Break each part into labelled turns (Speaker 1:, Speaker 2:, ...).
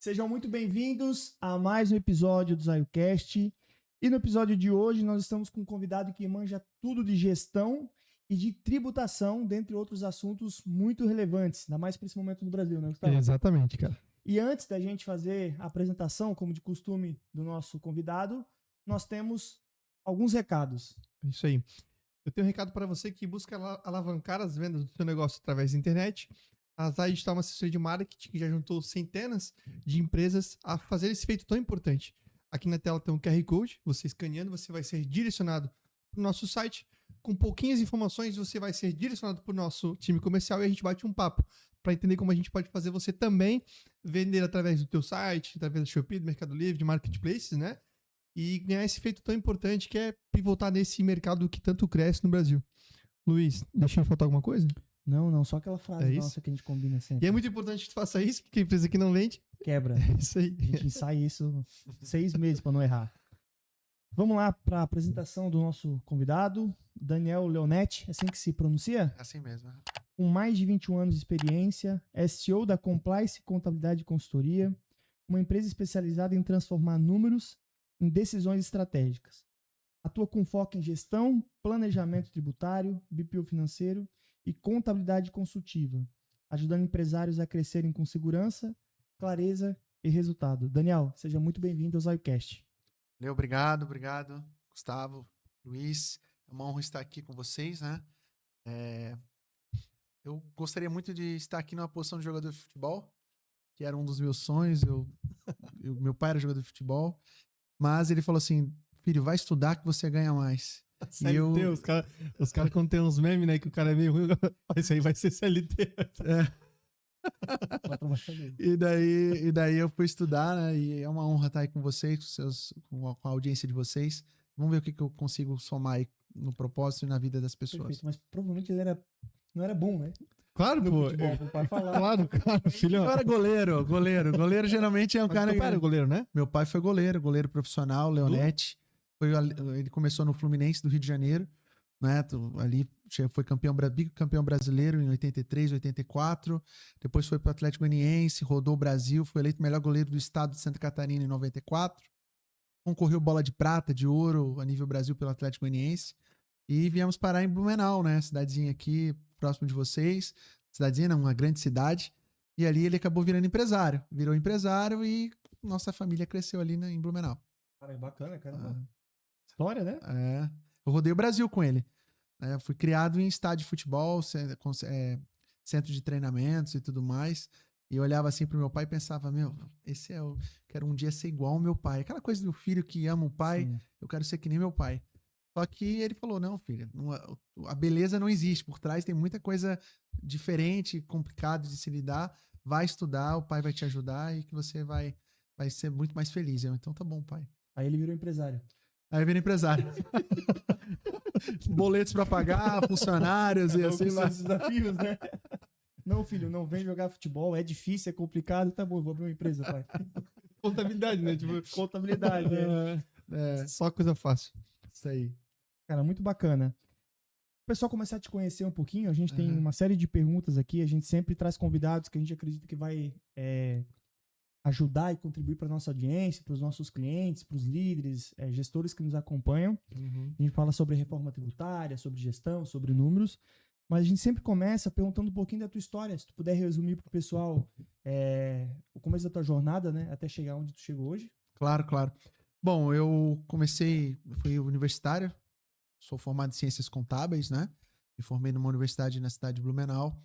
Speaker 1: Sejam muito bem-vindos a mais um episódio do ZaioCast. E no episódio de hoje nós estamos com um convidado que manja tudo de gestão e de tributação, dentre outros assuntos muito relevantes, ainda mais para esse momento no Brasil, né, Gustavo?
Speaker 2: Exatamente, cara.
Speaker 1: E antes da gente fazer a apresentação, como de costume, do nosso convidado, nós temos alguns recados.
Speaker 2: Isso aí. Eu tenho um recado para você que busca alavancar as vendas do seu negócio através da internet. A Zai está uma assessoria de marketing que já juntou centenas de empresas a fazer esse feito tão importante. Aqui na tela tem um QR Code, você escaneando, você vai ser direcionado para o nosso site. Com pouquinhas informações, você vai ser direcionado para o nosso time comercial e a gente bate um papo para entender como a gente pode fazer você também vender através do teu site, através do Shopee, do Mercado Livre, de marketplaces, né? E ganhar esse feito tão importante que é pivotar nesse mercado que tanto cresce no Brasil. Luiz, deixa eu faltar alguma coisa?
Speaker 1: Não, só aquela frase
Speaker 2: É
Speaker 1: nossa que a gente combina sempre.
Speaker 2: E é muito importante que tu faça isso, porque a empresa que não vende...
Speaker 1: Quebra.
Speaker 2: É isso aí.
Speaker 1: A gente ensaia isso 6 meses para não errar. Vamos lá para a apresentação do nosso convidado, Daniel Leonetti, é assim que se pronuncia?
Speaker 3: É assim mesmo.
Speaker 1: Com mais de 21 anos de experiência, é CEO da Compliance Contabilidade e Consultoria, uma empresa especializada em transformar números em decisões estratégicas. Atua com foco em gestão, planejamento tributário, BPO financeiro e contabilidade consultiva, ajudando empresários a crescerem com segurança, clareza e resultado. Daniel, seja muito bem-vindo ao ZaioCast.
Speaker 3: Obrigado, Gustavo, Luiz. É uma honra estar aqui com vocês, né? Eu gostaria muito de estar aqui numa posição de jogador de futebol, que era um dos meus sonhos. Meu pai era jogador de futebol, mas ele falou assim: filho, vai estudar que você ganha mais.
Speaker 2: CLT, os caras quando tem uns memes, né, que o cara é meio ruim, isso aí vai ser CLT.
Speaker 3: E daí eu fui estudar, né? E é uma honra estar aí com vocês, com a audiência de vocês. Vamos ver o que eu consigo somar aí no propósito e na vida das pessoas.
Speaker 1: Perfeito, mas provavelmente ele não era bom, né?
Speaker 2: Claro,
Speaker 1: No
Speaker 2: pô.
Speaker 1: futebol, como o pai falava.
Speaker 2: Claro, filho.
Speaker 3: Eu era goleiro. Goleiro geralmente é um cara...
Speaker 2: Teu pai era goleiro, né?
Speaker 3: Meu pai foi goleiro profissional, Leonetti. Ele começou no Fluminense do Rio de Janeiro, né? Ali foi bicampeão brasileiro em 83, 84. Depois foi para o Atlético Goianiense, rodou o Brasil, foi eleito melhor goleiro do estado de Santa Catarina em 94. Concorreu bola de prata, de ouro a nível Brasil pelo Atlético Goianiense. E viemos parar em Blumenau, né? Cidadezinha aqui, próximo de vocês. Cidadezinha, não, uma grande cidade. E ali ele acabou virando empresário. Virou empresário e nossa família cresceu ali em Blumenau.
Speaker 1: Cara, é bacana, cara. História, né?
Speaker 3: Eu rodei o Brasil com ele. Fui criado em estádio de futebol, centro de treinamentos e tudo mais. E eu olhava assim pro meu pai e pensava, quero um dia ser igual ao meu pai. Aquela coisa do filho que ama o pai, sim. Eu quero ser que nem meu pai. Só que ele falou, não, filho, a beleza não existe. Por trás tem muita coisa diferente, complicada de se lidar. Vai estudar, o pai vai te ajudar e que você vai ser muito mais feliz. Então tá bom, pai.
Speaker 1: Aí ele virou empresário.
Speaker 3: Aí eu virei empresário. Boletos pra pagar, funcionários e assim vai.
Speaker 1: Desafios, né? Não, filho, não vem jogar futebol, é difícil, é complicado, tá bom, vou abrir uma empresa, pai.
Speaker 2: Contabilidade, né? Tipo,
Speaker 1: contabilidade,
Speaker 2: só coisa fácil.
Speaker 3: Isso aí.
Speaker 1: Cara, muito bacana. O pessoal começar a te conhecer um pouquinho, a gente tem uma série de perguntas aqui, a gente sempre traz convidados que a gente acredita que vai ajudar e contribuir para nossa audiência, para os nossos clientes, para os líderes, gestores que nos acompanham. A gente fala sobre reforma tributária, sobre gestão, sobre números, mas a gente sempre começa perguntando um pouquinho da tua história. Se tu puder resumir para o pessoal o começo da tua jornada, né, até chegar onde tu chegou hoje.
Speaker 3: Claro. Bom, fui universitário, sou formado em ciências contábeis, né? Me formei numa universidade na cidade de Blumenau.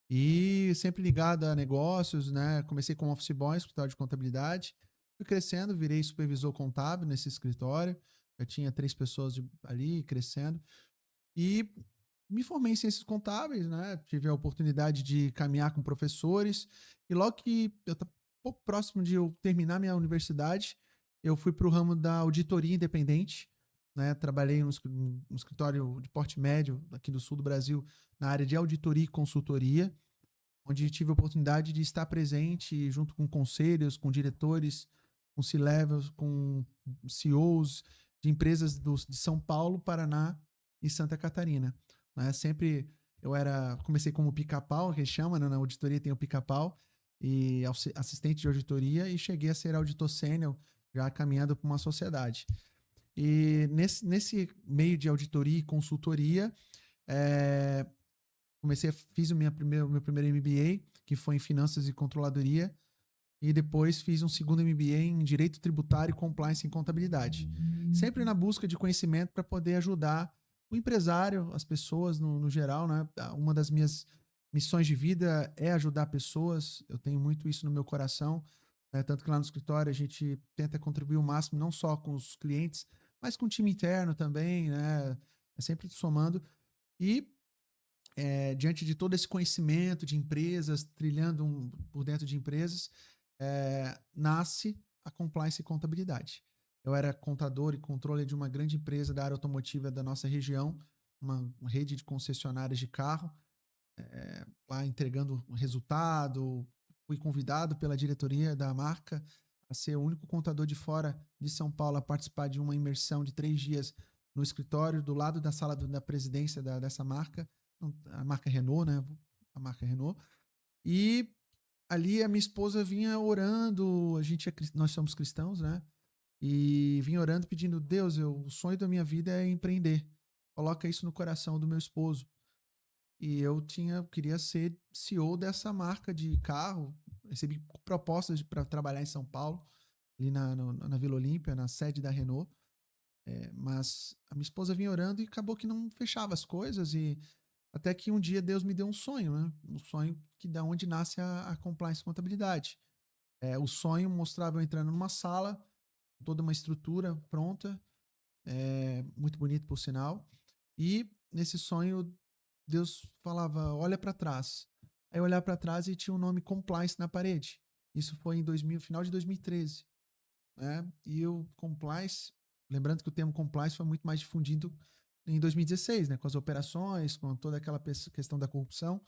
Speaker 3: E sempre ligado a negócios, né? Comecei como office boy, escritório de contabilidade. Fui crescendo, virei supervisor contábil nesse escritório. Já tinha 3 pessoas ali crescendo. E me formei em ciências contábeis, né? Tive a oportunidade de caminhar com professores. E logo que eu estava um pouco próximo de eu terminar minha universidade, eu fui para o ramo da auditoria independente. Né? Trabalhei no escritório de porte médio aqui do sul do Brasil na área de auditoria e consultoria, onde tive a oportunidade de estar presente junto com conselhos, com diretores, com C-levels, com CEOs de empresas de São Paulo, Paraná e Santa Catarina. Né? Sempre comecei como pica-pau, que chama, né? Na auditoria tem o pica-pau, e assistente de auditoria e cheguei a ser auditor sênior, já caminhando para uma sociedade. E nesse meio de auditoria e consultoria, fiz o meu primeiro MBA, que foi em Finanças e Controladoria, e depois fiz um segundo MBA em Direito Tributário, Compliance e Contabilidade. Sempre na busca de conhecimento para poder ajudar o empresário, as pessoas no geral, né? Uma das minhas missões de vida é ajudar pessoas, eu tenho muito isso no meu coração, né? Tanto que lá no escritório a gente tenta contribuir o máximo, não só com os clientes, mas com o time interno também, né? É sempre somando. E diante de todo esse conhecimento de empresas, trilhando por dentro de empresas, nasce a Compliance e Contabilidade. Eu era contador e controller de uma grande empresa da área automotiva da nossa região, uma rede de concessionárias de carro, lá entregando resultado. Fui convidado pela diretoria da marca a ser o único contador de fora de São Paulo a participar de uma imersão de 3 dias no escritório, do lado da sala da presidência dessa marca, a marca Renault, né? A marca Renault. E ali a minha esposa vinha orando, nós somos cristãos, né? E vinha orando pedindo, Deus, o sonho da minha vida é empreender. Coloca isso no coração do meu esposo. E eu queria ser CEO dessa marca de carro. Recebi propostas para trabalhar em São Paulo, ali na Vila Olímpia, na sede da Renault. Mas a minha esposa vinha orando e acabou que não fechava as coisas. E até que um dia Deus me deu um sonho, né? Um sonho da onde nasce a Compliance e Contabilidade. O sonho mostrava eu entrando numa sala, toda uma estrutura pronta, muito bonito por sinal. E nesse sonho Deus falava, olha para trás. Aí eu olhava para trás e tinha o nome Compliance na parede. Isso foi em final de 2013. Né? E o Compliance, lembrando que o termo Compliance foi muito mais difundido em 2016, né? Com as operações, com toda aquela questão da corrupção.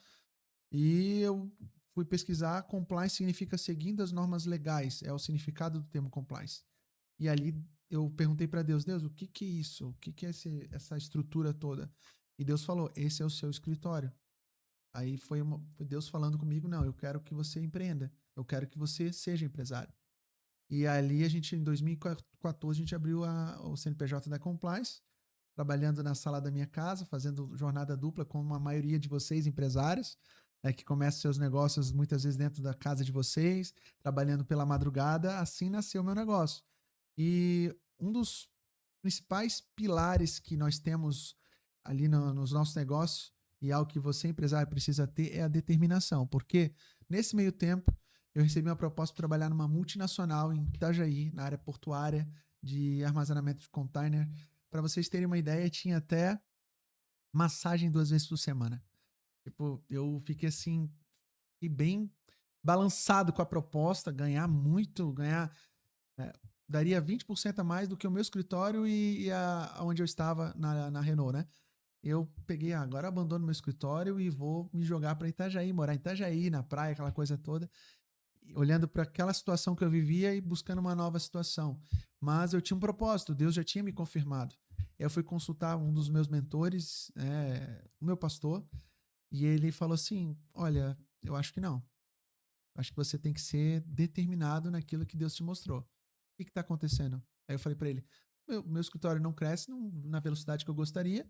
Speaker 3: E eu fui pesquisar, Compliance significa seguindo as normas legais, é o significado do termo Compliance. E ali eu perguntei para Deus, o que é isso? O que é essa estrutura toda? E Deus falou, esse é o seu escritório. Aí foi Deus falando comigo, não, eu quero que você empreenda, eu quero que você seja empresário. E ali em 2014, a gente abriu o CNPJ da Compliance, trabalhando na sala da minha casa, fazendo jornada dupla com a maioria de vocês, empresários, que começam seus negócios muitas vezes dentro da casa de vocês, trabalhando pela madrugada, assim nasceu o meu negócio. E um dos principais pilares que nós temos ali nos nossos negócios, e algo que você, empresário, precisa ter, é a determinação. Porque nesse meio tempo, eu recebi uma proposta para trabalhar numa multinacional em Itajaí, na área portuária de armazenamento de container. Para vocês terem uma ideia, tinha até massagem 2 vezes por semana. Tipo, eu fiquei assim, bem balançado com a proposta, ganhar muito, daria 20% a mais do que o meu escritório e onde eu estava na Renault, né? Eu peguei, agora abandono meu escritório e vou me jogar para Itajaí, morar em Itajaí, na praia, aquela coisa toda, olhando para aquela situação que eu vivia e buscando uma nova situação. Mas eu tinha um propósito, Deus já tinha me confirmado. Eu fui consultar um dos meus mentores, o meu pastor, e ele falou assim, olha, eu acho que não. Acho que você tem que ser determinado naquilo que Deus te mostrou. O que está acontecendo? Aí eu falei para ele, meu escritório não cresce na velocidade que eu gostaria,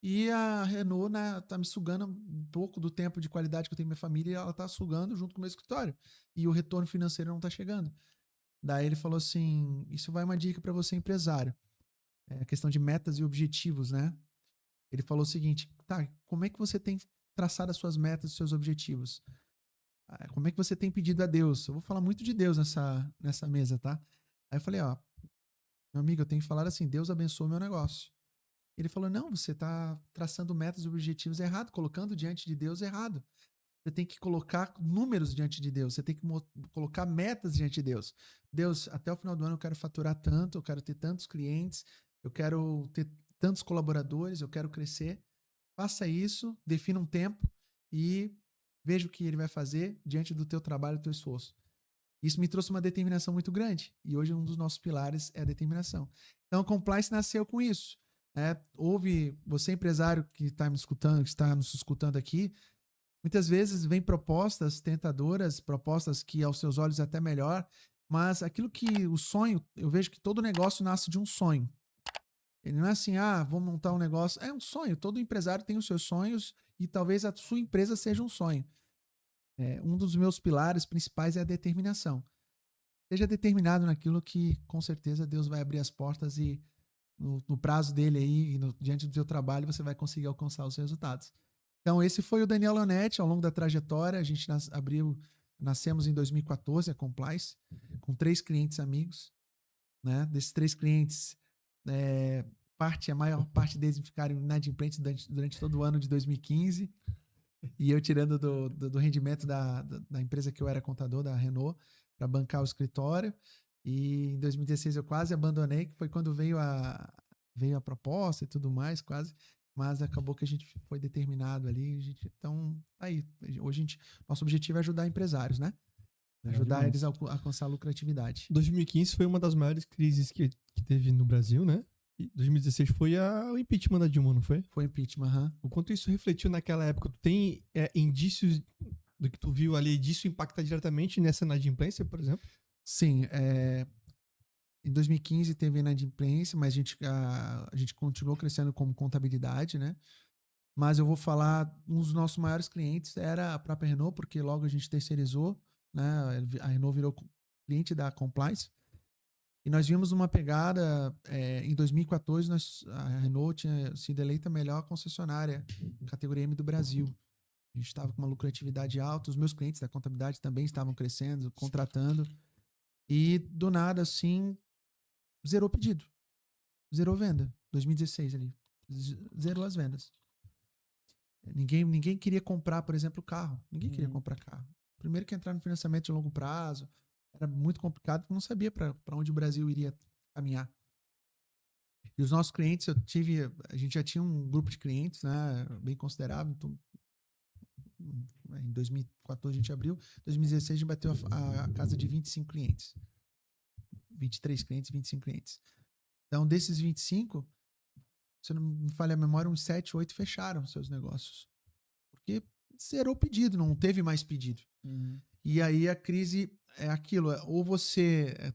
Speaker 3: e a Renault tá me sugando um pouco do tempo de qualidade que eu tenho com minha família, e ela tá sugando junto com o meu escritório. E o retorno financeiro não tá chegando. Daí ele falou assim, isso vai uma dica para você, empresário. É a questão de metas e objetivos, né? Ele falou o seguinte, tá, como é que você tem traçado as suas metas e seus objetivos? Como é que você tem pedido a Deus? Eu vou falar muito de Deus nessa mesa, tá? Aí eu falei, ó, meu amigo, eu tenho que falar assim, Deus abençoa o meu negócio. Ele falou, não, você está traçando metas e objetivos errado, colocando diante de Deus errado. Você tem que colocar números diante de Deus, você tem que colocar metas diante de Deus. Deus, até o final do ano eu quero faturar tanto, eu quero ter tantos clientes, eu quero ter tantos colaboradores, eu quero crescer. Faça isso, defina um tempo e veja o que ele vai fazer diante do teu trabalho e do teu esforço. Isso me trouxe uma determinação muito grande. E hoje um dos nossos pilares é a determinação. Então, a Compliance nasceu com isso. Você, empresário que está me escutando, que está nos escutando aqui, Muitas vezes vem propostas tentadoras, propostas que aos seus olhos é até melhor, mas aquilo que o sonho, eu vejo que todo negócio nasce de um sonho. Ele não é assim, vou montar um negócio. É um sonho. Todo empresário tem os seus sonhos e talvez a sua empresa seja um sonho. Um dos meus pilares principais é a determinação. Seja determinado naquilo que, com certeza, Deus vai abrir as portas e no prazo dele aí, diante do seu trabalho, você vai conseguir alcançar os resultados. Então, esse foi o Daniel Leonetti ao longo da trajetória. A gente nascemos em 2014, a Complice, com 3 clientes amigos. Né? Desses 3 clientes, a maior parte deles ficaram inadimplentes durante todo o ano de 2015. E eu tirando do rendimento da empresa que eu era contador, da Renault, para bancar o escritório. E em 2016 eu quase abandonei, que foi quando veio a proposta e tudo mais, quase. Mas acabou que a gente foi determinado ali. Então, aí. Hoje nosso objetivo é ajudar empresários, né? Ajudar eles a alcançar a lucratividade.
Speaker 2: 2015 foi uma das maiores crises que teve no Brasil, né? E 2016 foi o impeachment da Dilma, não foi?
Speaker 3: Foi impeachment,
Speaker 2: O quanto isso refletiu naquela época? Tu tem indícios do que tu viu ali disso impactar diretamente nessa inadimplência, por exemplo?
Speaker 3: Sim. Em 2015 teve inadimplência, mas a gente continuou crescendo como contabilidade, né? Mas eu vou falar, um dos nossos maiores clientes era a própria Renault, porque logo a gente terceirizou, né? A Renault virou cliente da Complice. E nós vimos uma pegada, em 2014, a Renault tinha sido eleita a melhor concessionária, categoria M do Brasil. A gente estava com uma lucratividade alta, os meus clientes da contabilidade também estavam crescendo, contratando. E do nada, assim, zerou pedido. Zerou venda. 2016 ali. Zerou as vendas. Ninguém queria comprar, por exemplo, carro. Ninguém queria comprar carro. Primeiro que entrar no financiamento de longo prazo era muito complicado, porque não sabia para onde o Brasil iria caminhar. E os nossos clientes, a gente já tinha um grupo de clientes, né, bem considerável. Então, em 2014 a gente abriu, em 2016 a gente bateu a casa de 25 clientes. 23 clientes, 25 clientes. Então, desses 25, se não me falha a memória, uns 7, 8 fecharam seus negócios. Porque zerou o pedido, não teve mais pedido.
Speaker 1: Uhum.
Speaker 3: E aí a crise é aquilo, ou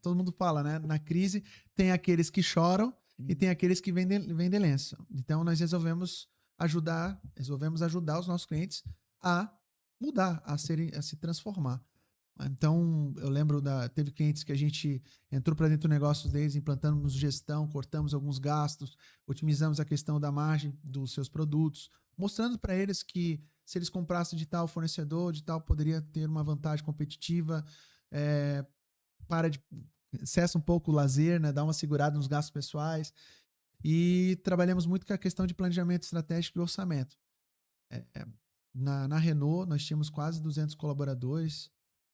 Speaker 3: todo mundo fala, né? Na crise tem aqueles que choram e tem aqueles que vendem lenço. Então nós resolvemos ajudar os nossos clientes a mudar, a se transformar. Então, eu lembro teve clientes que a gente entrou para dentro do negócio deles, implantamos gestão, cortamos alguns gastos, otimizamos a questão da margem dos seus produtos, mostrando para eles que se eles comprassem de tal fornecedor, de tal, poderia ter uma vantagem competitiva, cessa um pouco o lazer, né, dá uma segurada nos gastos pessoais. E trabalhamos muito com a questão de planejamento estratégico e orçamento. Na Renault, nós tínhamos quase 200 colaboradores,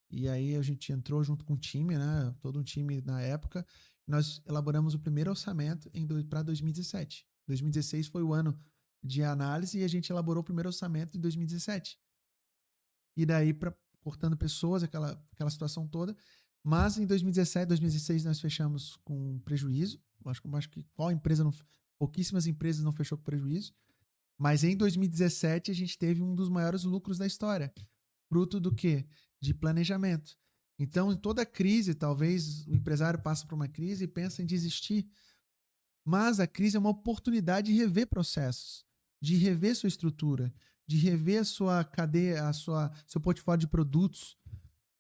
Speaker 3: e aí a gente entrou junto com o time, né? Todo um time na época. Nós elaboramos o primeiro orçamento para 2017. 2016 foi o ano de análise e a gente elaborou o primeiro orçamento em 2017. E daí, cortando pessoas, aquela situação toda. Mas em 2017, 2016 nós fechamos com prejuízo. Acho que pouquíssimas empresas não fechou com prejuízo. Mas em 2017 a gente teve um dos maiores lucros da história. Fruto do quê? De planejamento. Então, em toda crise, talvez o empresário passa por uma crise e pensa em desistir. Mas a crise é uma oportunidade de rever processos, de rever sua estrutura, de rever a sua cadeia, seu portfólio de produtos,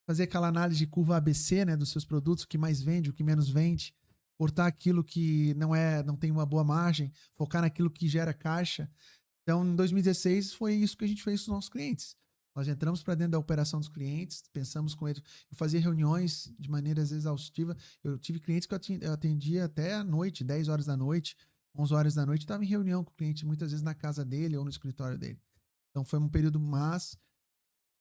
Speaker 3: fazer aquela análise de curva ABC, né, dos seus produtos, o que mais vende, o que menos vende, cortar aquilo que não tem uma boa margem, focar naquilo que gera caixa. Então, em 2016, foi isso que a gente fez com os nossos clientes. Nós entramos para dentro da operação dos clientes, pensamos com eles, eu fazia reuniões de maneira às vezes exaustiva. Eu tive clientes que eu atendia até à noite, 10 horas da noite, 11 horas da noite, estava em reunião com o cliente, muitas vezes na casa dele ou no escritório dele. Então foi um período, mas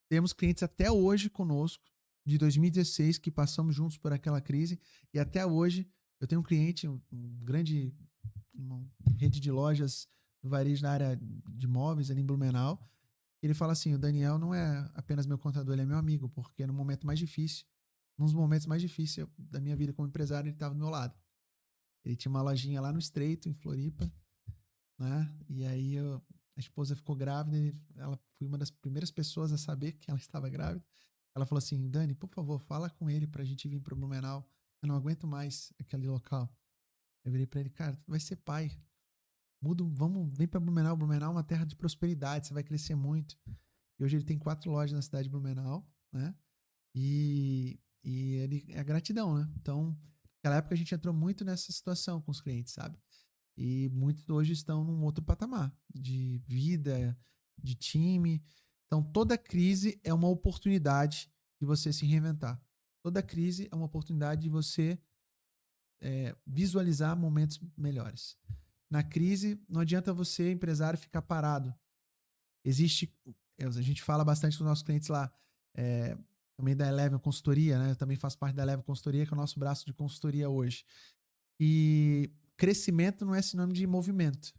Speaker 3: temos clientes até hoje conosco, de 2016, que passamos juntos por aquela crise, e até hoje eu tenho um cliente, uma rede de lojas do varejo na área de imóveis ali em Blumenau. Ele fala assim, o Daniel não é apenas meu contador, ele é meu amigo, porque no momento mais difícil, nos momentos mais difíceis da minha vida como empresário, ele estava do meu lado. Ele tinha uma lojinha lá no Estreito, em Floripa, né? E aí a esposa ficou grávida e ela foi uma das primeiras pessoas a saber que ela estava grávida. Ela falou assim, Dani, por favor, fala com ele pra gente vir pro Blumenau. Eu não aguento mais aquele local. Eu virei pra ele, cara, tu vai ser pai. Vem pra Blumenau. Blumenau é uma terra de prosperidade, você vai crescer muito. E hoje ele tem 4 lojas na cidade de Blumenau, né? E ele é gratidão, né? Então, naquela época a gente entrou muito nessa situação com os clientes, sabe? E muitos hoje estão num outro patamar de vida, de time. Então, toda crise é uma oportunidade de você se reinventar. Toda crise é uma oportunidade de você visualizar momentos melhores. Na crise, não adianta você, empresário, ficar parado. A gente fala bastante com os nossos clientes lá, também da Eleven Consultoria, né? Eu também faço parte da Eleven Consultoria, que é o nosso braço de consultoria hoje. E crescimento não é sinônimo de movimento.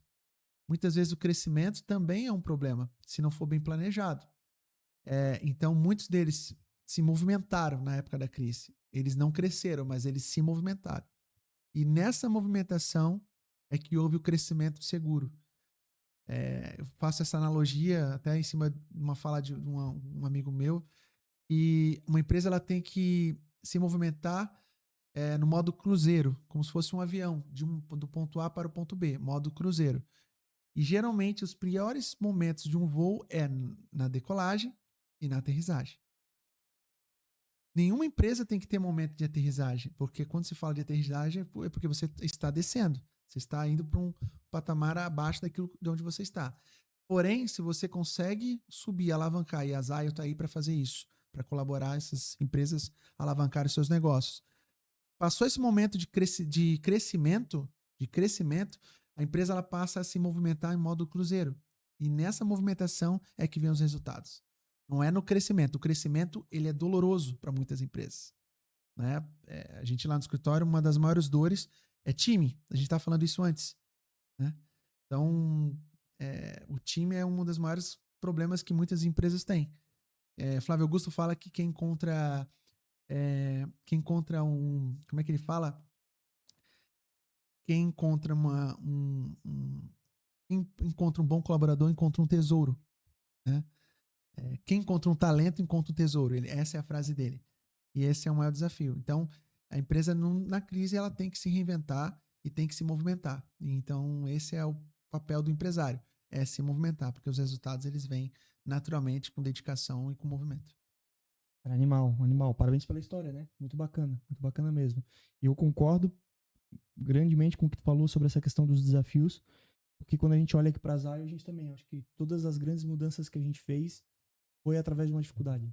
Speaker 3: Muitas vezes o crescimento também é um problema, se não for bem planejado. Então, muitos deles se movimentaram na época da crise. Eles não cresceram, mas eles se movimentaram. E nessa movimentação é que houve o crescimento seguro. Eu faço essa analogia até em cima de uma fala de um amigo meu, e uma empresa ela tem que se movimentar no modo cruzeiro, como se fosse um avião, do ponto A para o ponto B, modo cruzeiro. E geralmente os piores momentos de um voo é na decolagem e na aterrissagem. Nenhuma empresa tem que ter momento de aterrissagem, porque quando se fala de aterrissagem é porque você está descendo, você está indo para um patamar abaixo daquilo de onde você está. Porém, se você consegue subir, alavancar, e a Zayo está aí para fazer isso, para colaborar essas empresas a alavancar os seus negócios. Passou esse momento de crescimento, a empresa ela passa a se movimentar em modo cruzeiro. E nessa movimentação é que vem os resultados. Não é no crescimento. O crescimento ele é doloroso para muitas empresas. Né? A gente lá no escritório, uma das maiores dores é time. A gente estava falando isso antes. Né? Então, o time é um dos maiores problemas que muitas empresas têm. Flávio Augusto fala que quem encontra como é que ele fala? Quem encontra encontra um bom colaborador, encontra um tesouro. Né? Quem encontra um talento, encontra um tesouro. Essa é a frase dele. E esse é o maior desafio. Então, a empresa na crise ela tem que se reinventar e tem que se movimentar. Então, esse é o papel do empresário, é se movimentar, porque os resultados eles vêm naturalmente com dedicação e com movimento.
Speaker 1: Animal. Parabéns pela história, né? Muito bacana mesmo. E eu concordo grandemente com o que tu falou sobre essa questão dos desafios, porque quando a gente olha aqui para a Zayo, a gente também, acho que todas as grandes mudanças que a gente fez foi através de uma dificuldade.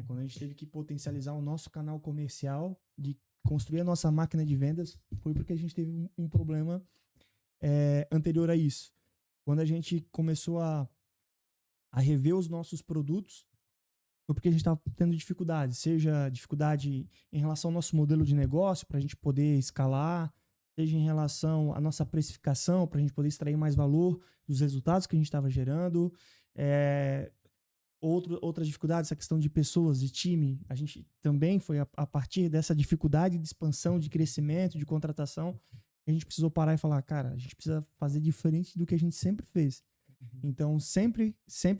Speaker 1: Quando a gente teve que potencializar o nosso canal comercial, de construir a nossa máquina de vendas, foi porque a gente teve um problema anterior a isso. Quando a gente começou a rever os nossos produtos, foi porque a gente estava tendo dificuldade, seja dificuldade em relação ao nosso modelo de negócio, para a gente poder escalar, seja em relação à nossa precificação, para a gente poder extrair mais valor dos resultados que a gente estava gerando. Outras dificuldades, essa questão de pessoas, de time, a gente também foi a partir dessa dificuldade de expansão, de crescimento, de contratação, a gente precisou parar e falar, cara, a gente precisa fazer diferente do que a gente sempre fez. Então, sempre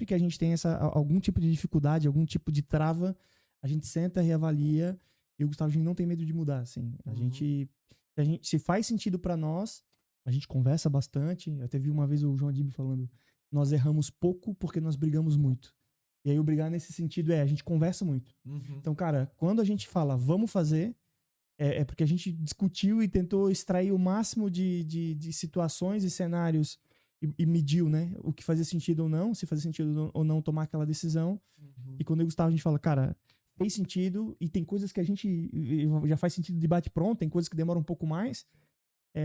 Speaker 1: que a gente tem algum tipo de dificuldade, algum tipo de trava, a gente senta, reavalia, e o Gustavo, a gente não tem medo de mudar, assim. A gente, se faz sentido para nós, a gente conversa bastante. Eu até vi uma vez o João Adib falando, nós erramos pouco porque nós brigamos muito. E aí o brigar nesse sentido a gente conversa muito. Então, cara, quando a gente fala, vamos fazer, é porque a gente discutiu e tentou extrair o máximo de situações e cenários e mediu, né? O que fazia sentido ou não, se fazia sentido ou não tomar aquela decisão. E quando eu e o Gustavo, a gente fala, cara, fez sentido e tem coisas que a gente já faz sentido de bate-pronto, tem coisas que demoram um pouco mais,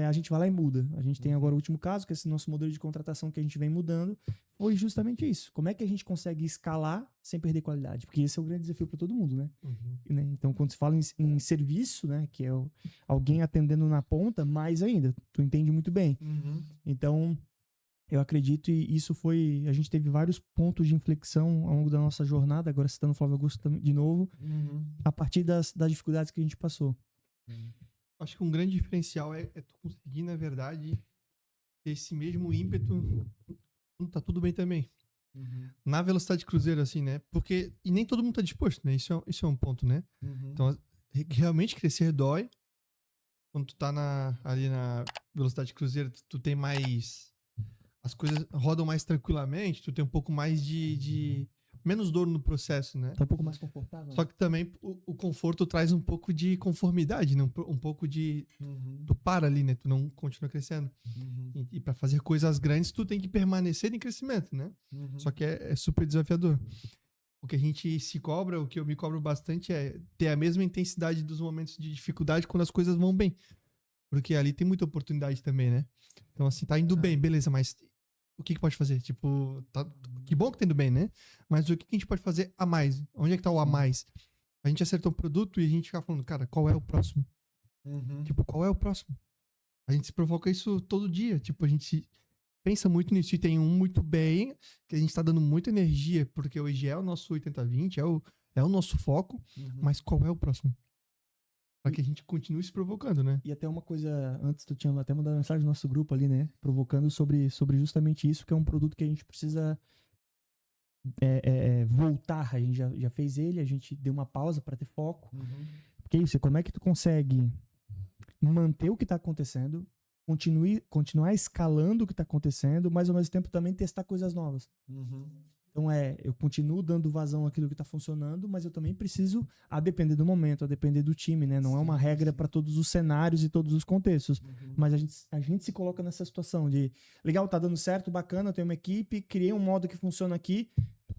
Speaker 1: a gente vai lá e muda. A gente tem agora o último caso, que é esse nosso modelo de contratação que a gente vem mudando, foi justamente isso. Como é que a gente consegue escalar sem perder qualidade? Porque esse é o grande desafio para todo mundo, né? Então, quando se fala em serviço, né, que é alguém atendendo na ponta, mais ainda, tu entende muito bem. Então, eu acredito, e isso foi... A gente teve vários pontos de inflexão ao longo da nossa jornada, agora citando o Flávio Augusto de novo, a partir das dificuldades que a gente passou.
Speaker 2: Acho que um grande diferencial é tu conseguir, na verdade, ter esse mesmo ímpeto tá tudo bem também.
Speaker 3: Uhum.
Speaker 2: Na velocidade de cruzeiro, assim, né? Porque, e nem todo mundo tá disposto, né? Isso é um ponto, né?
Speaker 3: Uhum.
Speaker 2: Então, realmente crescer dói. Quando tu tá ali na velocidade de cruzeiro, tu tem mais... As coisas rodam mais tranquilamente, tu tem um pouco mais menos dor no processo, né?
Speaker 1: Tá um pouco mais confortável.
Speaker 2: Só que também o conforto traz um pouco de conformidade, né? Um pouco de...
Speaker 3: Uhum.
Speaker 2: Tu para ali, né? Tu não continua crescendo.
Speaker 3: Uhum.
Speaker 2: E para fazer coisas grandes, tu tem que permanecer em crescimento, né?
Speaker 3: Uhum.
Speaker 2: Só que é super desafiador. O que a gente se cobra, o que eu me cobro bastante é ter a mesma intensidade dos momentos de dificuldade quando as coisas vão bem. Porque ali tem muita oportunidade também, né? Então, assim, tá indo bem, beleza, mas o que pode fazer? Tipo, que bom que tá indo bem, né? Mas o que a gente pode fazer a mais? Onde é que tá o a mais? A gente acertou um produto e a gente fica falando, cara, qual é o próximo?
Speaker 3: Uhum.
Speaker 2: Tipo, qual é o próximo? A gente se provoca isso todo dia. Tipo, a gente pensa muito nisso. E tem um muito bem, que a gente tá dando muita energia, porque hoje é o nosso 80-20, é o nosso foco.
Speaker 3: Uhum.
Speaker 2: Mas qual é o próximo? Pra que a gente continue se provocando, né?
Speaker 1: E até uma coisa, antes tu tinha até mandado mensagem no nosso grupo ali, né? Provocando sobre justamente isso, que é um produto que a gente precisa voltar. A gente já fez ele, a gente deu uma pausa para ter foco.
Speaker 3: Uhum.
Speaker 1: Porque é isso, como é que tu consegue manter o que tá acontecendo, continuar escalando o que tá acontecendo, mas ao mesmo tempo também testar coisas novas.
Speaker 3: Uhum.
Speaker 1: Então eu continuo dando vazão àquilo que tá funcionando, mas eu também preciso, a depender do momento, a depender do time, né? Não é uma regra para todos os cenários e todos os contextos.
Speaker 3: Uhum.
Speaker 1: Mas a gente se coloca nessa situação de, legal, tá dando certo, bacana, eu tenho uma equipe, criei um modo que funciona aqui,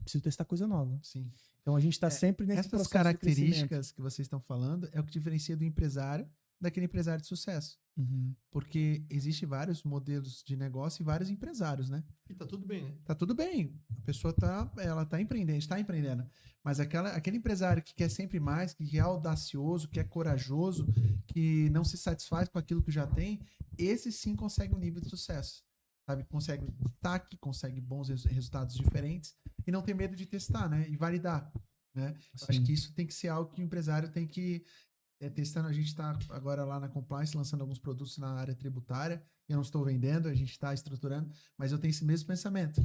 Speaker 1: preciso testar coisa nova.
Speaker 3: Sim.
Speaker 1: Então a gente tá sempre nesse
Speaker 3: Essas
Speaker 1: processo
Speaker 3: características que vocês estão falando é o que diferencia do empresário daquele empresário de sucesso.
Speaker 1: de crescimento.
Speaker 3: Porque existe vários modelos de negócio e vários empresários, né?
Speaker 2: E tá tudo bem, né?
Speaker 3: Tá tudo bem. A pessoa ela tá empreendendo, está empreendendo. Mas aquele empresário que quer sempre mais, que é audacioso, que é corajoso, que não se satisfaz com aquilo que já tem, esse sim consegue um nível de sucesso. Sabe? Consegue destaque, consegue bons resultados diferentes e não tem medo de testar, né? E validar, né? Eu acho que isso tem que ser algo que o empresário tem que testando. A gente está agora lá na Compliance lançando alguns produtos na área tributária. Eu não estou vendendo, a gente está estruturando, mas eu tenho esse mesmo pensamento.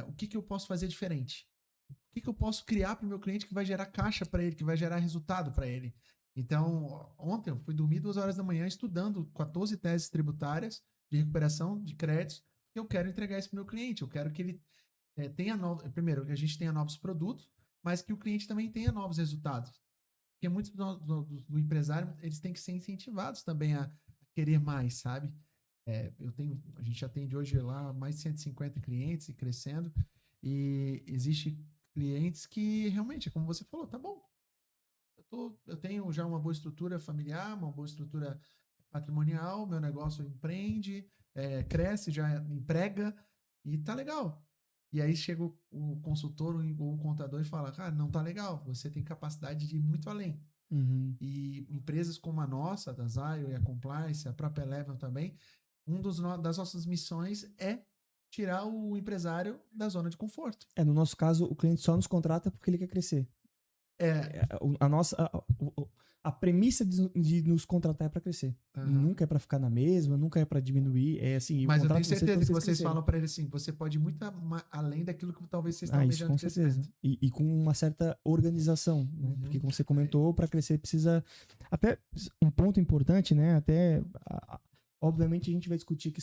Speaker 3: O que eu posso fazer diferente? O que eu posso criar para o meu cliente que vai gerar caixa para ele, que vai gerar resultado para ele? Então, ontem eu fui dormir 2 horas da manhã estudando 14 teses tributárias de recuperação de créditos que eu quero entregar isso para o meu cliente. Eu quero que ele tenha primeiro, que a gente tenha novos produtos, mas que o cliente também tenha novos resultados. Porque muitos do empresário, eles têm que ser incentivados também a querer mais, sabe? A gente atende hoje lá mais de 150 clientes e crescendo. E existe clientes que realmente, como você falou, tá bom. Eu tenho já uma boa estrutura familiar, uma boa estrutura patrimonial, meu negócio empreende, cresce, já emprega e tá legal. E aí chega o consultor ou o contador e fala, cara, não tá legal, você tem capacidade de ir muito além.
Speaker 1: Uhum.
Speaker 3: E empresas como a nossa, da Zayo e a Compliance, a própria Eleven também, das nossas missões é tirar o empresário da zona de conforto.
Speaker 1: No nosso caso, o cliente só nos contrata porque ele quer crescer. A premissa de nos contratar é para crescer.
Speaker 3: Uhum.
Speaker 1: Nunca é para ficar na mesma, nunca é para diminuir. É assim,
Speaker 3: mas eu tenho certeza que vocês
Speaker 1: crescerem.
Speaker 3: falam para ele assim, você pode ir muito além daquilo que talvez vocês estão
Speaker 1: isso com certeza. E com uma certa organização, né?
Speaker 3: Uhum.
Speaker 1: Porque como você comentou, para crescer precisa até um ponto importante, né? Obviamente a gente vai discutir aqui